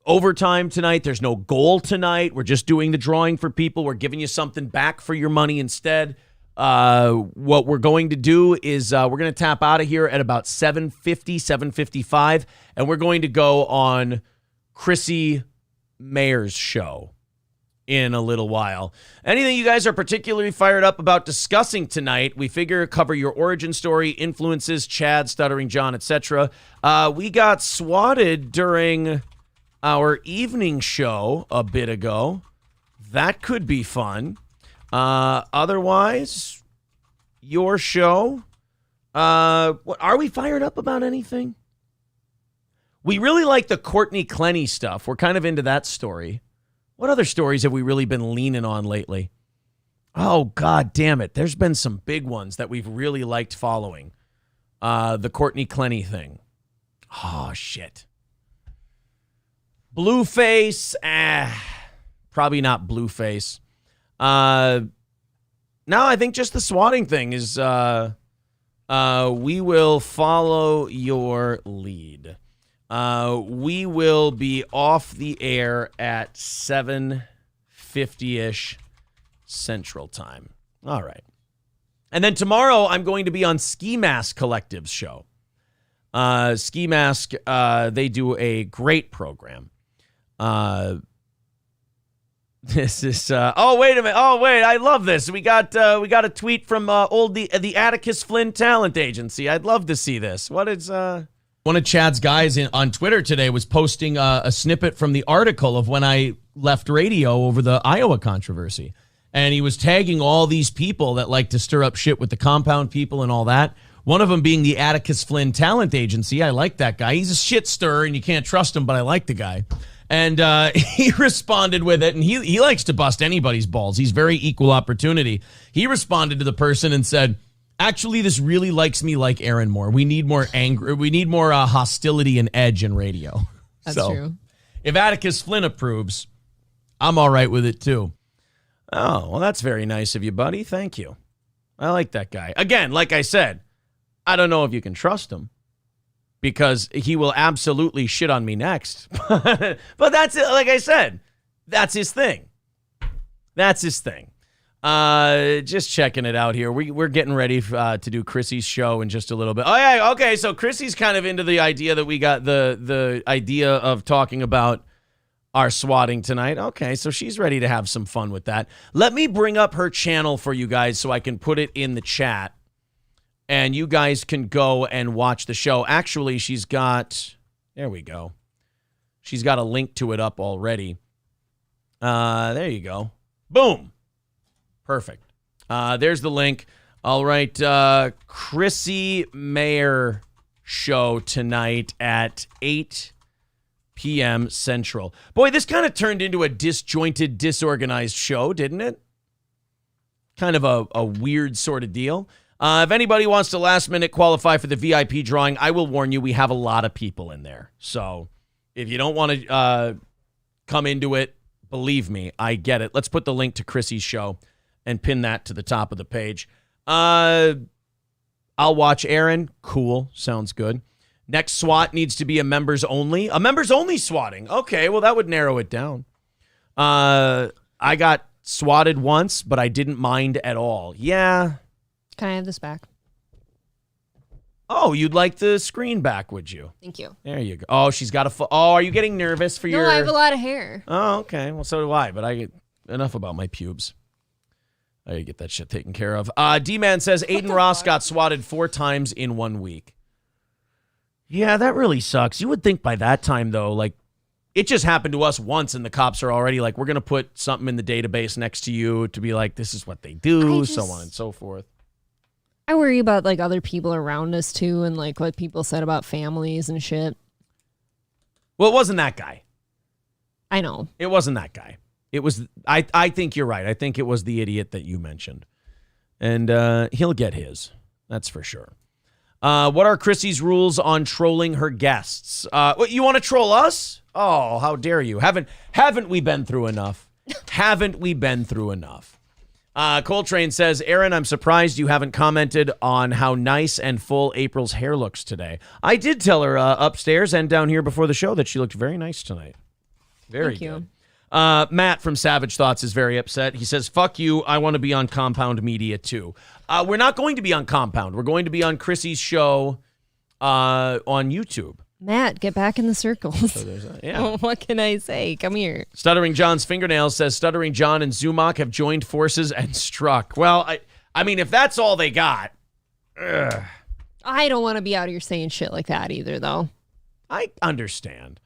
overtime tonight. There's no goal tonight. We're just doing the drawing for people. We're giving you something back for your money instead. What we're going to do is we're going to tap out of here at about 7:50, 7:55, and we're going to go on Chrissy Mayer's show in a little while. Anything you guys are particularly fired up about discussing tonight, we figure cover your origin story, influences, Chad, Stuttering John, etc. We got swatted during our evening show a bit ago. That could be fun. Otherwise, your show. What are we fired up about anything? We really like the Courtney Clenny stuff. We're kind of into that story. What other stories have we really been leaning on lately? Oh, God damn it. There's been some big ones that we've really liked following. The Courtney Clenny thing. Oh, shit. Blueface. Probably not Blueface. No, I think just the swatting thing is we will follow your lead. We will be off the air at 7:50-ish Central Time. All right. And then tomorrow I'm going to be on Ski Mask Collective's show. Ski Mask, they do a great program. This is oh wait a minute. Oh wait, I love this. We got a tweet from the Atticus Flynn Talent Agency. I'd love to see this. What is one of Chad's guys on Twitter today was posting a snippet from the article of when I left radio over the Iowa controversy. And he was tagging all these people that like to stir up shit with the compound people and all that. One of them being the Atticus Flynn Talent Agency. I like that guy. He's a shit stirrer and you can't trust him, but I like the guy. And he responded with it, and he likes to bust anybody's balls. He's very equal opportunity. He responded to the person and said, actually, this really likes me like Aaron more. We need more anger. We need more hostility and edge in radio. That's true. If Atticus Flynn approves, I'm all right with it, too. Oh, well, that's very nice of you, buddy. Thank you. I like that guy. Again, like I said, I don't know if you can trust him, because he will absolutely shit on me next. But that's it. Like I said, that's his thing. That's his thing. Just checking it out here. We're getting ready to do Chrissy's show in just a little bit. Oh, yeah. Okay, so Chrissy's kind of into the idea that we got the idea of talking about our swatting tonight. Okay, so she's ready to have some fun with that. Let me bring up her channel for you guys so I can put it in the chat. And you guys can go and watch the show. Actually, there we go. She's got a link to it up already. There you go. Boom. Perfect. There's the link. All right. Chrissy Mayer show tonight at 8 p.m. Central. Boy, this kind of turned into a disjointed, disorganized show, didn't it? Kind of a weird sort of deal. If anybody wants to last minute qualify for the VIP drawing, I will warn you, we have a lot of people in there. So if you don't want to come into it, believe me, I get it. Let's put the link to Chrissy's show and pin that to the top of the page. I'll watch Aaron. Cool. Sounds good. Next SWAT needs to be a members only swatting. Okay, well, that would narrow it down. I got swatted once, but I didn't mind at all. Yeah. Can I have this back? Oh, you'd like the screen back, would you? Thank you. There you go. Oh, she's got are you getting nervous for your... No, I have a lot of hair. Oh, okay. Well, so do I, but I get enough about my pubes. I gotta get that shit taken care of. D-Man says Aiden Ross got swatted 4 times in 1 week. Yeah, that really sucks. You would think by that time, though, like, it just happened to us once, and the cops are already like, we're going to put something in the database next to you to be like, this is what they do, so on and so forth. I worry about, like, other people around us, too, and, like, what people said about families and shit. Well, it wasn't that guy. I know. It wasn't that guy. It was, I think you're right. I think it was the idiot that you mentioned. And he'll get his. That's for sure. What are Chrissy's rules on trolling her guests? What, you want to troll us? Oh, how dare you? Haven't we been through enough? Haven't we been through enough? Coltrane says, Aaron, I'm surprised you haven't commented on how nice and full April's hair looks today. I did tell her upstairs and down here before the show that she looked very nice tonight. Very good. Matt from Savage Thoughts is very upset. He says, fuck you, I want to be on Compound Media too. We're not going to be on Compound. We're going to be on Chrissy's show on YouTube. Matt, get back in the circles. So yeah. What can I say? Come here. Stuttering John's Fingernails says Stuttering John and Zumach have joined forces and struck. Well, I mean, if that's all they got. I don't want to be out here saying shit like that either, though. I understand.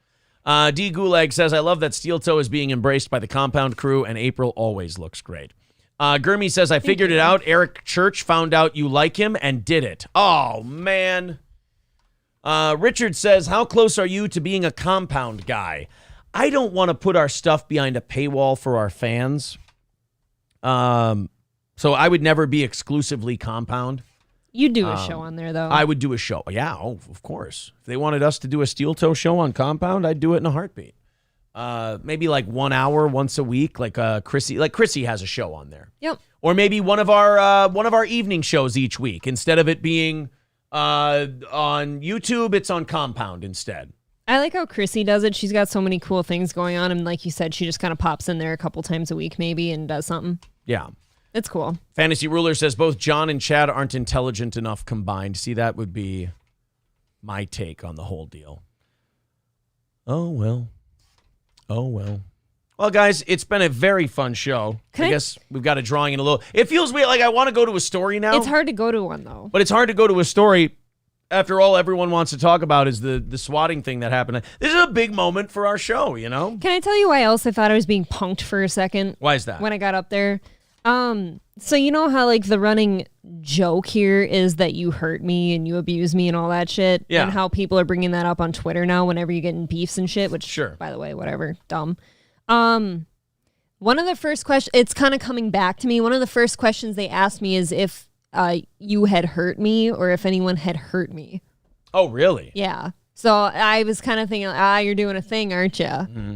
D. Gulag says, I love that Steel Toe is being embraced by the Compound crew, and April always looks great. Gurmy says, I figured it out. Eric Church found out you like him and did it. Oh, man. Richard says, how close are you to being a Compound guy? I don't want to put our stuff behind a paywall for our fans. So I would never be exclusively Compound. You'd do a show on there, though. I would do a show. Yeah, of course. If they wanted us to do a Steel Toe show on Compound, I'd do it in a heartbeat. Maybe like 1 hour once a week, like Chrissy. Like Chrissy has a show on there. Yep. Or maybe one of our evening shows each week. Instead of it being on YouTube, it's on Compound instead. I like how Chrissy does it. She's got so many cool things going on, and like you said, she just kind of pops in there a couple times a week, maybe, and does something. Yeah. It's cool. Fantasy Ruler says both John and Chad aren't intelligent enough combined. See, that would be my take on the whole deal. Oh, well. Well, guys, it's been a very fun show. I guess we've got a drawing in a little. It feels weird. Like I want to go to a story now. It's hard to go to one, though. But it's hard to go to a story. After all, everyone wants to talk about is the swatting thing that happened. This is a big moment for our show, you know? Can I tell you why else I thought I was being punked for a second? Why is that? When I got up there. So you know how like the running joke here is that you hurt me and you abuse me and all that shit? Yeah. And how people are bringing that up on Twitter now whenever you get in beefs and shit, which, sure, by the way, whatever, dumb. One of the first questions, it's kind of coming back to me. One of the first questions they asked me is if you had hurt me or if anyone had hurt me. Oh, really? Yeah. So I was kind of thinking, you're doing a thing, aren't you? Mm-hmm.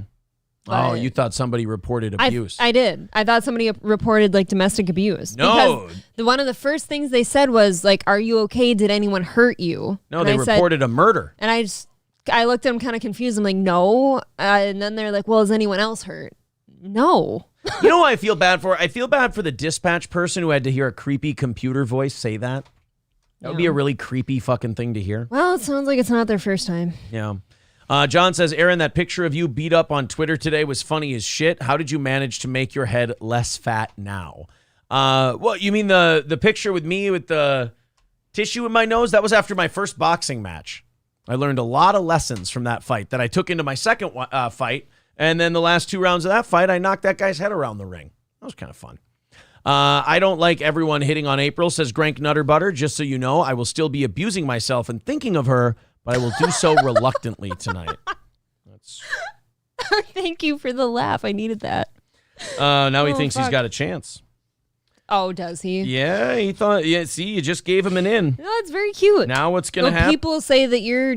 Oh, you thought somebody reported abuse. I did. I thought somebody reported like domestic abuse. No. Because one of the first things they said was like, are you okay? Did anyone hurt you? No, and they reported a murder. And I looked at them kind of confused. I'm like, no. And then they're like, well, is anyone else hurt? No. You know who I feel bad for? I feel bad for the dispatch person who had to hear a creepy computer voice say that. That would be a really creepy fucking thing to hear. Well, it sounds like it's not their first time. Yeah. John says, Aaron, that picture of you beat up on Twitter today was funny as shit. How did you manage to make your head less fat now? Well, you mean the picture with me with the tissue in my nose? That was after my first boxing match. I learned a lot of lessons from that fight that I took into my second fight. And then the last 2 rounds of that fight, I knocked that guy's head around the ring. That was kind of fun. I don't like everyone hitting on April, says Grank Nutterbutter. Just so you know, I will still be abusing myself and thinking of her, but I will do so reluctantly tonight. Thank you for the laugh. I needed that. Now he thinks he's got a chance. Oh, does he? Yeah, he thought, yeah, see, you just gave him an in. No, it's very cute. Now what's going to happen? People say that you're,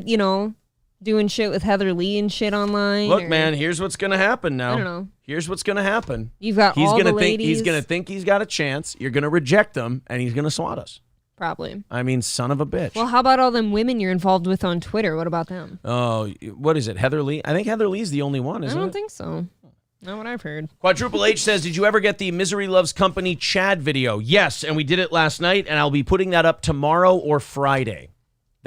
doing shit with Heather Lee and shit online. Look, man, here's what's going to happen now. I don't know. Here's what's going to happen. You've got all the ladies. He's going to think he's got a chance. You're going to reject him, and he's going to swat us. Probably. I mean, son of a bitch. Well, how about all them women you're involved with on Twitter? What about them? Oh, what is it, Heather Lee? I think Heather Lee's the only one, isn't it? I don't think so. Not what I've heard. Quadruple H says, did you ever get the Misery Loves Company Chad video? Yes, and we did it last night, and I'll be putting that up tomorrow or Friday.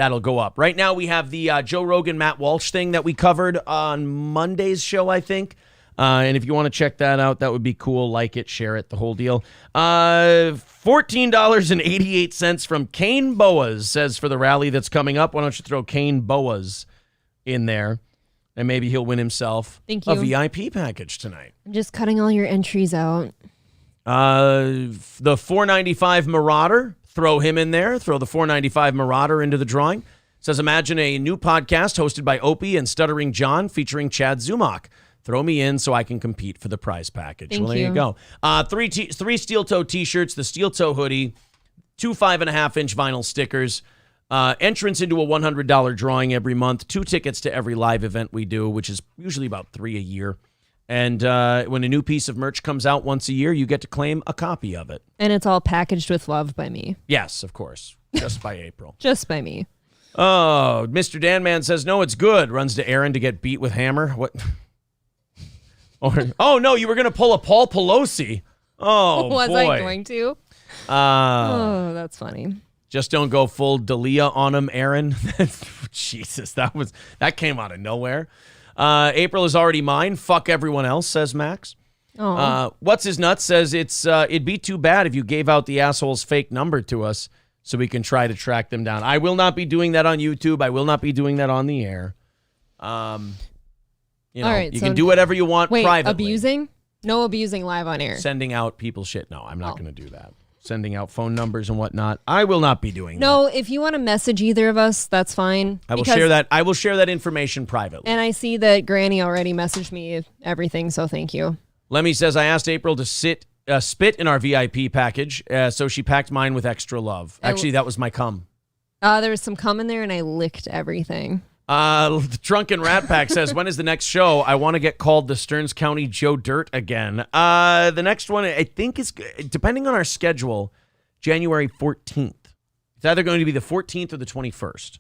that'll go up. Right now we have the Joe Rogan, Matt Walsh thing that we covered on Monday's show, I think. And if you want to check that out, that would be cool. Like it, share it, the whole deal. $14.88 from Kane Boas says for the rally that's coming up. Why don't you throw Kane Boas in there? And maybe he'll win himself a VIP package tonight. I'm just cutting all your entries out. The $4.95 Marauder, throw him in there. Throw the $4.95 Marauder into the drawing. Says, imagine a new podcast hosted by Opie and Stuttering John featuring Chad Zumach. Throw me in so I can compete for the prize package. Thank well, there you go. Three steel toe T-shirts, the steel toe hoodie, 2 5.5-inch vinyl stickers, entrance into a $100 drawing every month, 2 tickets to every live event we do, which is usually about 3 a year. And when a new piece of merch comes out once a year, you get to claim a copy of it. And it's all packaged with love by me. Yes, of course. Just by April. Just by me. Oh, Mr. Dan Man says, no, it's good. Runs to Aaron to get beat with hammer. What? Oh, no, you were going to pull a Paul Pelosi. Oh, Was boy. I going to? Oh, that's funny. Just don't go full Dalia on him, Aaron. Jesus, that came out of nowhere. April is already mine. Fuck everyone else, says Max. What's his nuts says it'd be too bad if you gave out the asshole's fake number to us so we can try to track them down. I will not be doing that on YouTube. I will not be doing that on the air. You know, all right, you can do whatever you want privately. Abusing? No abusing live on air. Sending out people's shit. No, I'm not going to do that. Sending out phone numbers and whatnot. I will not be doing that. No, if you want to message either of us, that's fine. I will share that. I will share that information privately. And I see that Granny already messaged me everything, so thank you. Lemmy says, I asked April to spit in our VIP package, so she packed mine with extra love. Actually, that was my cum. There was some cum in there, and I licked everything. The Drunken Rat Pack says, when is the next show? I want to get called the Stearns County Joe Dirt again. The next one, I think, is, depending on our schedule, January 14th. It's either going to be the 14th or the 21st,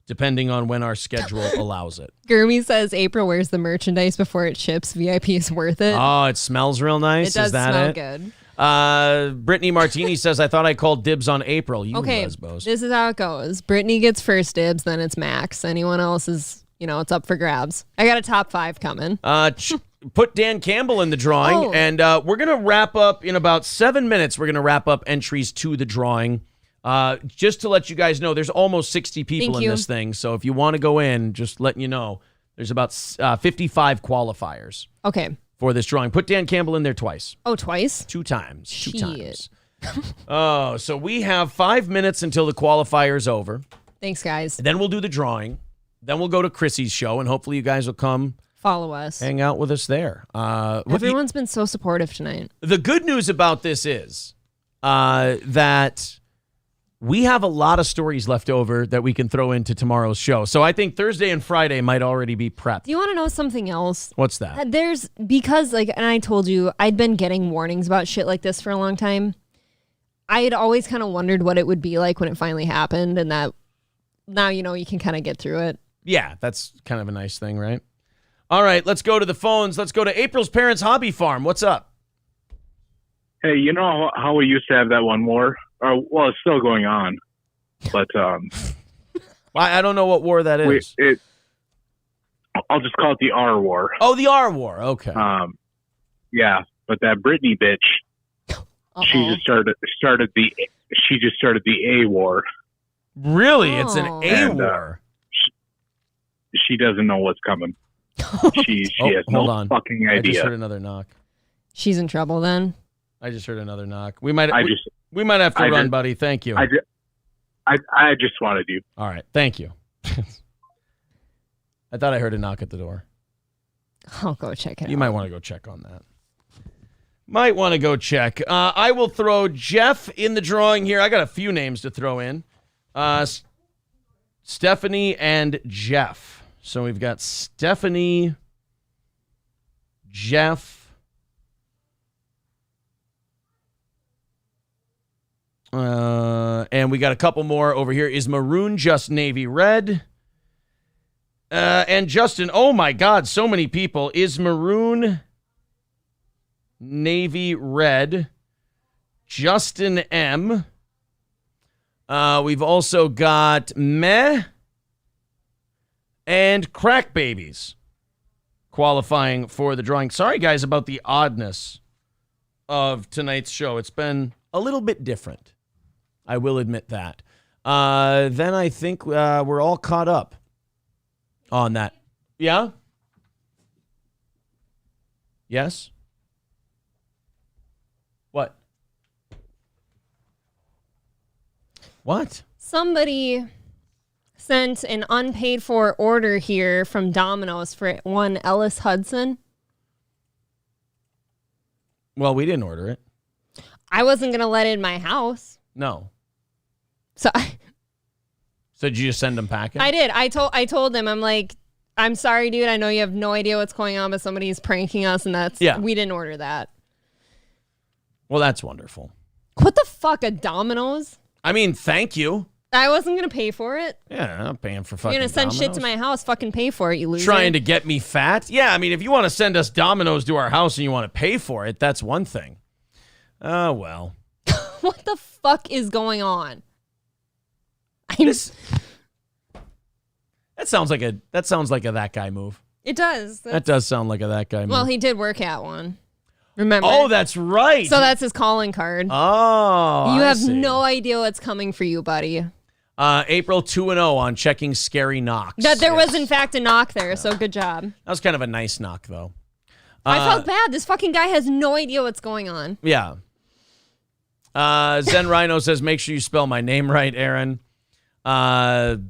depending on when our schedule allows it. Gurmy says, April wears the merchandise before it ships. VIP is worth it. Oh, it smells real nice. It does is that smell it? good. Brittany Martini says, I thought I called dibs on April. You lesbos. This is how it goes. Brittany gets first dibs, then it's Max. Anyone else is, it's up for grabs. I got a top 5 coming. Put Dan Campbell in the drawing, and we're going to wrap up in about 7 minutes. We're going to wrap up entries to the drawing. Just to let you guys know, there's almost 60 people in this thing. So if you want to go in, just letting you know, there's about 55 qualifiers. Okay. For this drawing. Put Dan Campbell in there twice. Oh, twice? 2 times. Shit. 2 times. So we have 5 minutes until the qualifier's over. Thanks, guys. Then we'll do the drawing. Then we'll go to Chrissy's show, and hopefully you guys will come follow us, hang out with us there. Everyone's been so supportive tonight. The good news about this is that we have a lot of stories left over that we can throw into tomorrow's show. So I think Thursday and Friday might already be prepped. Do you want to know something else? What's that? Because and I told you, I'd been getting warnings about shit like this for a long time. I had always kind of wondered what it would be like when it finally happened, and that now, you can kind of get through it. Yeah, that's kind of a nice thing, right? All right, let's go to the phones. Let's go to April's parents' hobby farm. What's up? Hey, you know how we used to have that one war? Well, it's still going on, but I don't know what war that is. I'll just call it the R war. Oh, the R war. Okay. Yeah, but that Britney bitch, she just started the A war. Really, it's an A war. She doesn't know what's coming. She has no fucking idea. I just heard another knock. She's in trouble then. I just heard another knock. We might have to run, buddy. Thank you. I just wanted you. All right. Thank you. I thought I heard a knock at the door. I'll go check it out. You might want to go check on that. Might want to go check. I will throw Jeff in the drawing here. I got a few names to throw in. Stephanie and Jeff. So we've got Stephanie, Jeff, and we got a couple more over here. Is Maroon just navy red? And Justin, oh my God, so many people. Is Maroon navy red? Justin M. We've also got Meh and Crack Babies qualifying for the drawing. Sorry, guys, about the oddness of tonight's show. It's been a little bit different. I will admit that. Then I think we're all caught up on that. Yeah? Yes? What? What? Somebody sent an unpaid for order here from Domino's for one Ellis Hudson. Well, we didn't order it. I wasn't going to let it in my house. No. So did you just send them packing? I did. I told them, I'm like, I'm sorry, dude. I know you have no idea what's going on, but somebody's pranking us, and we didn't order that. Well, that's wonderful. What the fuck, a Domino's? I mean, thank you. I wasn't going to pay for it. Yeah, I'm not paying for fucking You're going to send Domino's. shit to my house, fucking pay for it, you loser. Trying to get me fat? Yeah, I mean, if you want to send us Domino's to our house and you want to pay for it, that's one thing. Oh, well. What the fuck is going on? That sounds like a that guy move. It does. That does sound like a that guy move. Well, he did work at one. Remember? Oh, that's right. So that's his calling card. Oh, you have no idea what's coming for you, buddy. April 2-0 on checking scary knocks. That there was in fact a knock there, so good job. That was kind of a nice knock, though. I felt bad. This fucking guy has no idea what's going on. Yeah. Zen Rhino says, make sure you spell my name right, Aaron. John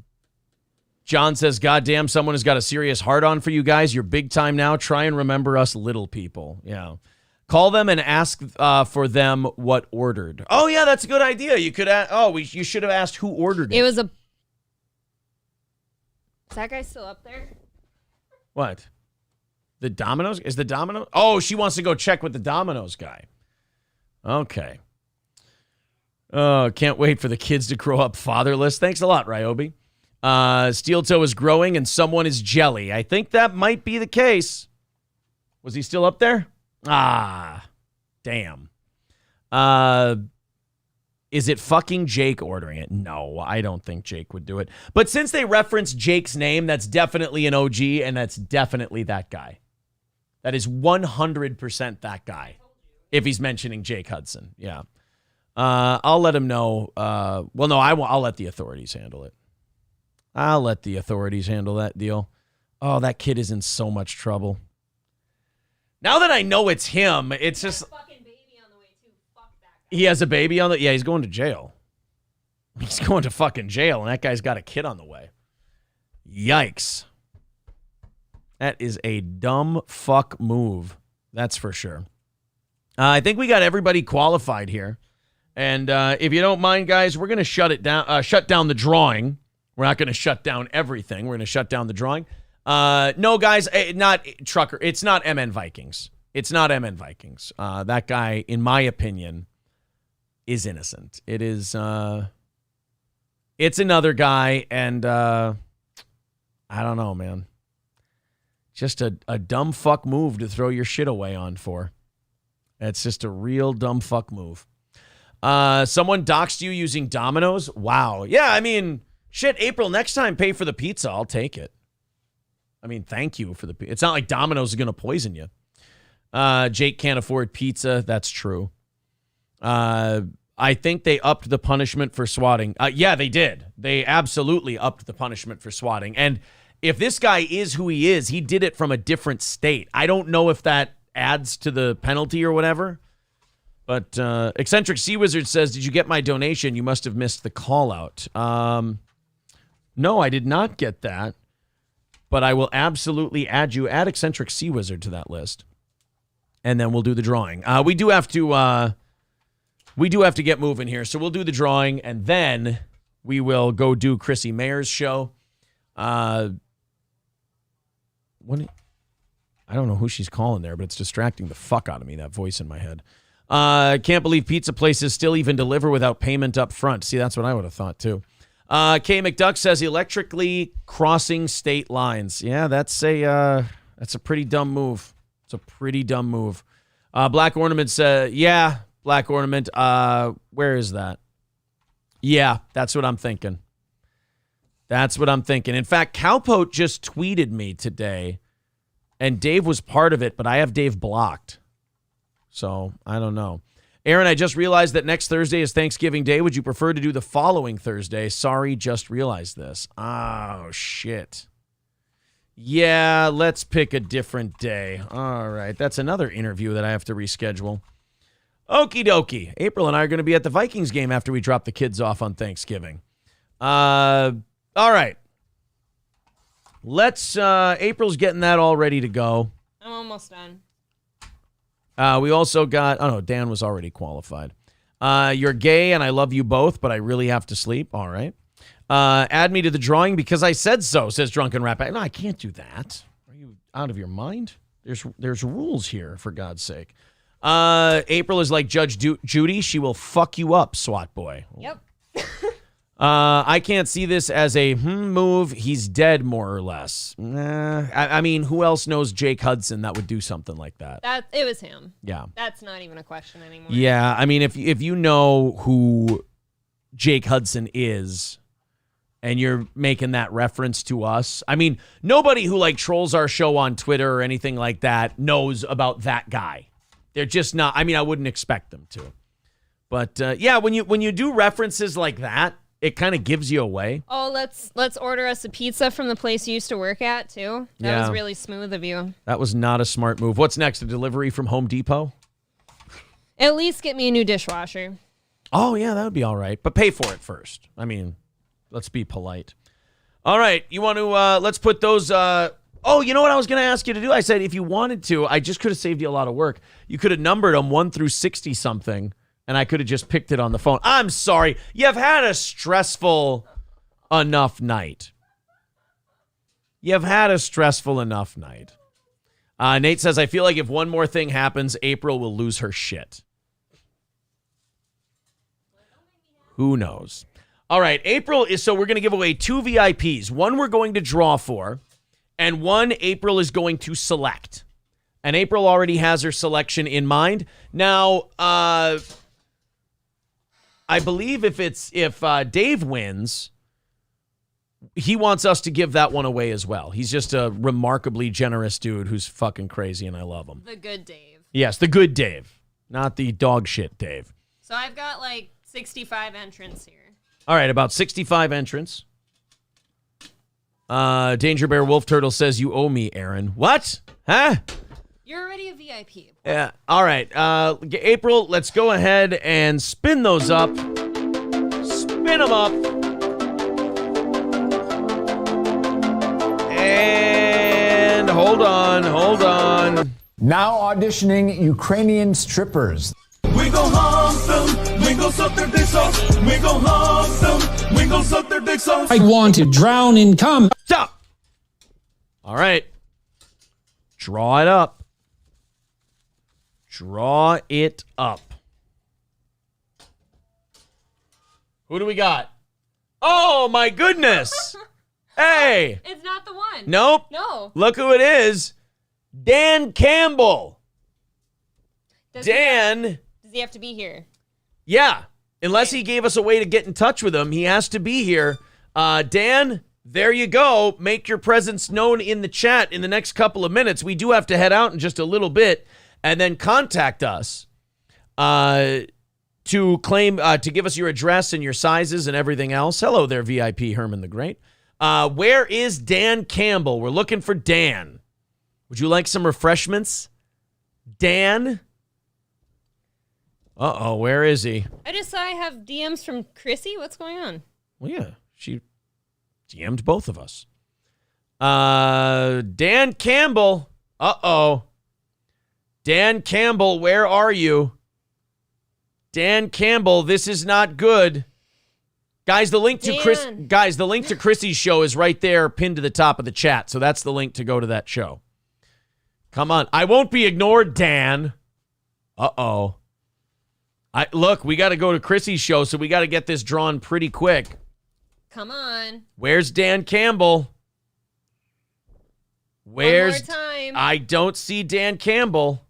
says, goddamn, someone has got a serious hard-on for you guys. You're big time now. Try and remember us little people. Yeah. Call them and ask for them what ordered. Oh, yeah, that's a good idea. You could you should have asked who ordered it. It was Is that guy still up there? What? The Domino's? Is the Domino's? Oh, she wants to go check with the Domino's guy. Okay. Oh, can't wait for the kids to grow up fatherless. Thanks a lot, Ryobi. Steel Toe is growing and someone is jelly. I think that might be the case. Was he still up there? Ah, damn. Is it fucking Jake ordering it? No, I don't think Jake would do it. But since they referenced Jake's name, that's definitely an OG, and that's definitely that guy. That is 100% that guy. If he's mentioning Jake Hudson, yeah. I'll let him know. Well, no, I'll let the authorities handle it. I'll let the authorities handle that deal. Oh, that kid is in so much trouble. Now that I know it's him, it's just... Fucking baby on the way too. Fuck that guy. He has a baby on the... Yeah, he's going to jail. He's going to fucking jail, and that guy's got a kid on the way. Yikes. That is a dumb fuck move. That's for sure. I think we got everybody qualified here. And if you don't mind, guys, we're going to shut down the drawing. We're not going to shut down everything. We're going to shut down the drawing. No, guys, not Trucker. It's not MN Vikings. It's not MN Vikings. That guy, in my opinion, is innocent. It is, it's another guy, and I don't know, man. Just a dumb fuck move to throw your shit away on for. It's just a real dumb fuck move. Someone doxed you using Domino's? Wow. Yeah, I mean, shit, April, next time pay for the pizza. I'll take it. I mean, thank you for the pizza. It's not like Domino's is going to poison you. Jake can't afford pizza. That's true. I think they upped the punishment for swatting. Yeah, they did. They absolutely upped the punishment for swatting. And if this guy is who he is, he did it from a different state. I don't know if that adds to the penalty or whatever. But Eccentric Sea Wizard says, did you get my donation? You must have missed the call out. No, I did not get that. But I will absolutely add Eccentric Sea Wizard to that list. And then we'll do the drawing. We do have to get moving here. So we'll do the drawing, and then we will go do Chrissy Mayer's show. I don't know who she's calling there, but it's distracting the fuck out of me, that voice in my head. Can't believe pizza places still even deliver without payment up front. See, that's what I would have thought, too. K. McDuck says electrically crossing state lines. Yeah, that's a pretty dumb move. It's a pretty dumb move. Black Ornament says, yeah, Black Ornament. Where is that? Yeah, that's what I'm thinking. In fact, Cowpote just tweeted me today, and Dave was part of it, but I have Dave blocked. So, I don't know. Aaron, I just realized that next Thursday is Thanksgiving Day. Would you prefer to do the following Thursday? Sorry, just realized this. Oh, shit. Yeah, let's pick a different day. All right, that's another interview that I have to reschedule. Okie dokie. April and I are going to be at the Vikings game after we drop the kids off on Thanksgiving. All right. April's getting that all ready to go. I'm almost done. We also got, Dan was already qualified. You're gay and I love you both, but I really have to sleep. All right. Add me to the drawing because I said so, says Drunken Rat Pack. No, I can't do that. Are you out of your mind? There's rules here, for God's sake. April is like Judge Judy. She will fuck you up, SWAT boy. Yep. I can't see this as a move. He's dead, more or less. I mean, who else knows Jake Hudson that would do something like that? It was him. Yeah. That's not even a question anymore. Yeah, I mean, if you know who Jake Hudson is and you're making that reference to us, I mean, nobody who like trolls our show on Twitter or anything like that knows about that guy. They're just not. I mean, I wouldn't expect them to. But yeah, when you do references like that, it kind of gives you away. Oh, let's order us a pizza from the place you used to work at, too. That was really smooth of you. That was not a smart move. What's next? A delivery from Home Depot? At least get me a new dishwasher. Oh, yeah, that would be all right. But pay for it first. I mean, let's be polite. All right, you want to, let's put those, you know what I was going to ask you to do? I said if you wanted to, I just could have saved you a lot of work. You could have numbered them 1 through 60-something. And I could have just picked it on the phone. I'm sorry. You've had a stressful enough night. Nate says, I feel like if one more thing happens, April will lose her shit. Who knows? All right, so we're going to give away 2 VIPs. One we're going to draw for, and one April is going to select. And April already has her selection in mind. Now, I believe if Dave wins, he wants us to give that one away as well. He's just a remarkably generous dude who's fucking crazy, and I love him. The good Dave. Yes, the good Dave, not the dog shit Dave. So I've got like 65 entrants here. All right, about 65 entrants. Danger Bear Wolf Turtle says, you owe me, Aaron. What? Huh? You're already a VIP. Yeah. All right. April, let's go ahead and spin those up. Spin them up. And hold on. Now auditioning Ukrainian strippers. We gon' hump them, we gon' suck their dicks off. We gon' hump them, we gon' suck their dicks off. I want to drown in cum. Stop. All right. Draw it up. Draw it up. Who do we got? Oh, my goodness. Hey. It's not the one. Nope. No. Look who it is. Dan Campbell. Does he have to be here? Yeah. Unless he gave us a way to get in touch with him, he has to be here. Dan, there you go. Make your presence known in the chat in the next couple of minutes. We do have to head out in just a little bit. And then contact us to claim, to give us your address and your sizes and everything else. Hello there, VIP Herman the Great. Where is Dan Campbell? We're looking for Dan. Would you like some refreshments? Dan? Uh-oh, where is he? I just saw I have DMs from Chrissy. What's going on? Well, yeah, she DM'd both of us. Dan Campbell. Uh-oh. Dan Campbell, where are you? Dan Campbell, this is not good. Guys, the link to Chrissy's show is right there pinned to the top of the chat. So that's the link to go to that show. Come on. I won't be ignored, Dan. Uh-oh. Look, we got to go to Chrissy's show, so we got to get this drawn pretty quick. Come on. Where's Dan Campbell? One more time. I don't see Dan Campbell.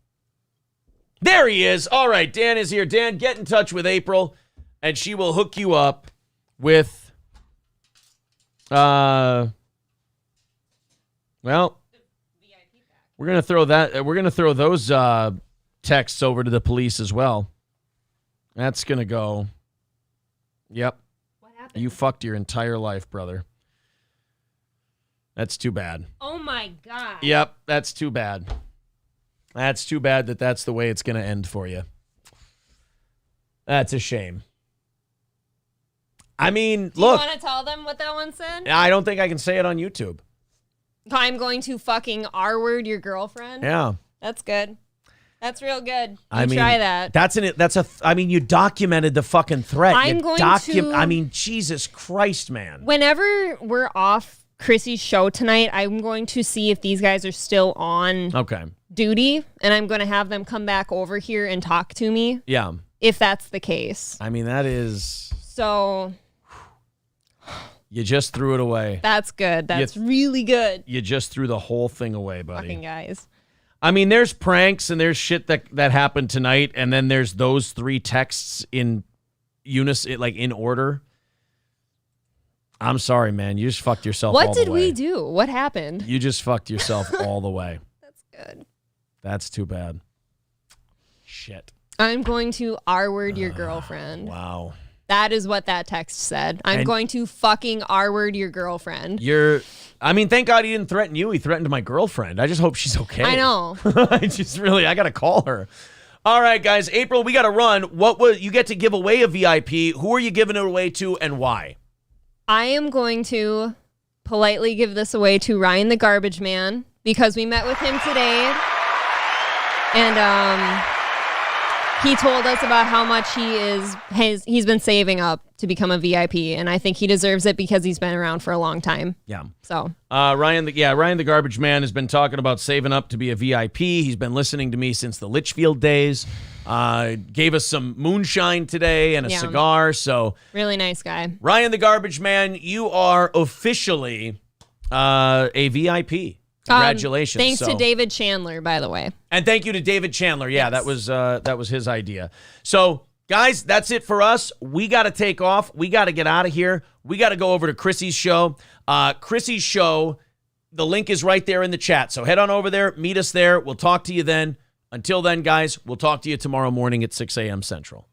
There he is. All right, Dan is here. Dan, get in touch with April, and she will hook you up. with, well, we're going to throw those texts over to the police as well. That's going to go, yep. What happened? You fucked your entire life, brother. That's too bad. Oh, my God. Yep, that's too bad. That's too bad that's the way it's going to end for you. That's a shame. I mean, look. Do you want to tell them what that one said? I don't think I can say it on YouTube. I'm going to fucking R-word your girlfriend? Yeah. That's good. That's real good. I mean, try that. I mean, you documented the fucking threat. I'm going to. I mean, Jesus Christ, man. Whenever we're off Chrissy's show tonight, I'm going to see if these guys are still on duty, and I'm going to have them come back over here and talk to me. Yeah. If that's the case. I mean, that is... So... You just threw it away. That's good. That's really good. You just threw the whole thing away, buddy. Fucking guys. I mean, there's pranks and there's shit that happened tonight, and then there's those 3 texts in unison, like in order. I'm sorry, man. You just fucked yourself all the way. What did we do? What happened? You just fucked yourself all the way. That's good. That's too bad. Shit. I'm going to R-word your girlfriend. Wow. That is what that text said. I'm going to fucking R-word your girlfriend. I mean, thank God he didn't threaten you. He threatened my girlfriend. I just hope she's okay. I know. I got to call her. All right, guys. April, we got to run. You get to give away a VIP. Who are you giving it away to and why? I am going to politely give this away to Ryan the Garbage Man because we met with him today. And he told us about how much he's been saving up to become a VIP, and I think he deserves it because he's been around for a long time. Yeah. So Ryan the Garbage Man has been talking about saving up to be a VIP. He's been listening to me since the Litchfield days. Gave us some moonshine today and a cigar. So really nice guy. Ryan the Garbage Man, you are officially a VIP. Congratulations. Thanks to David Chandler, by the way. And thank you to David Chandler. Yeah, yes. that was his idea. So, guys, that's it for us. We got to take off. We got to get out of here. We got to go over to Chrissy's show. Chrissy's show, the link is right there in the chat. So head on over there. Meet us there. We'll talk to you then. Until then, guys, we'll talk to you tomorrow morning at 6 a.m. Central.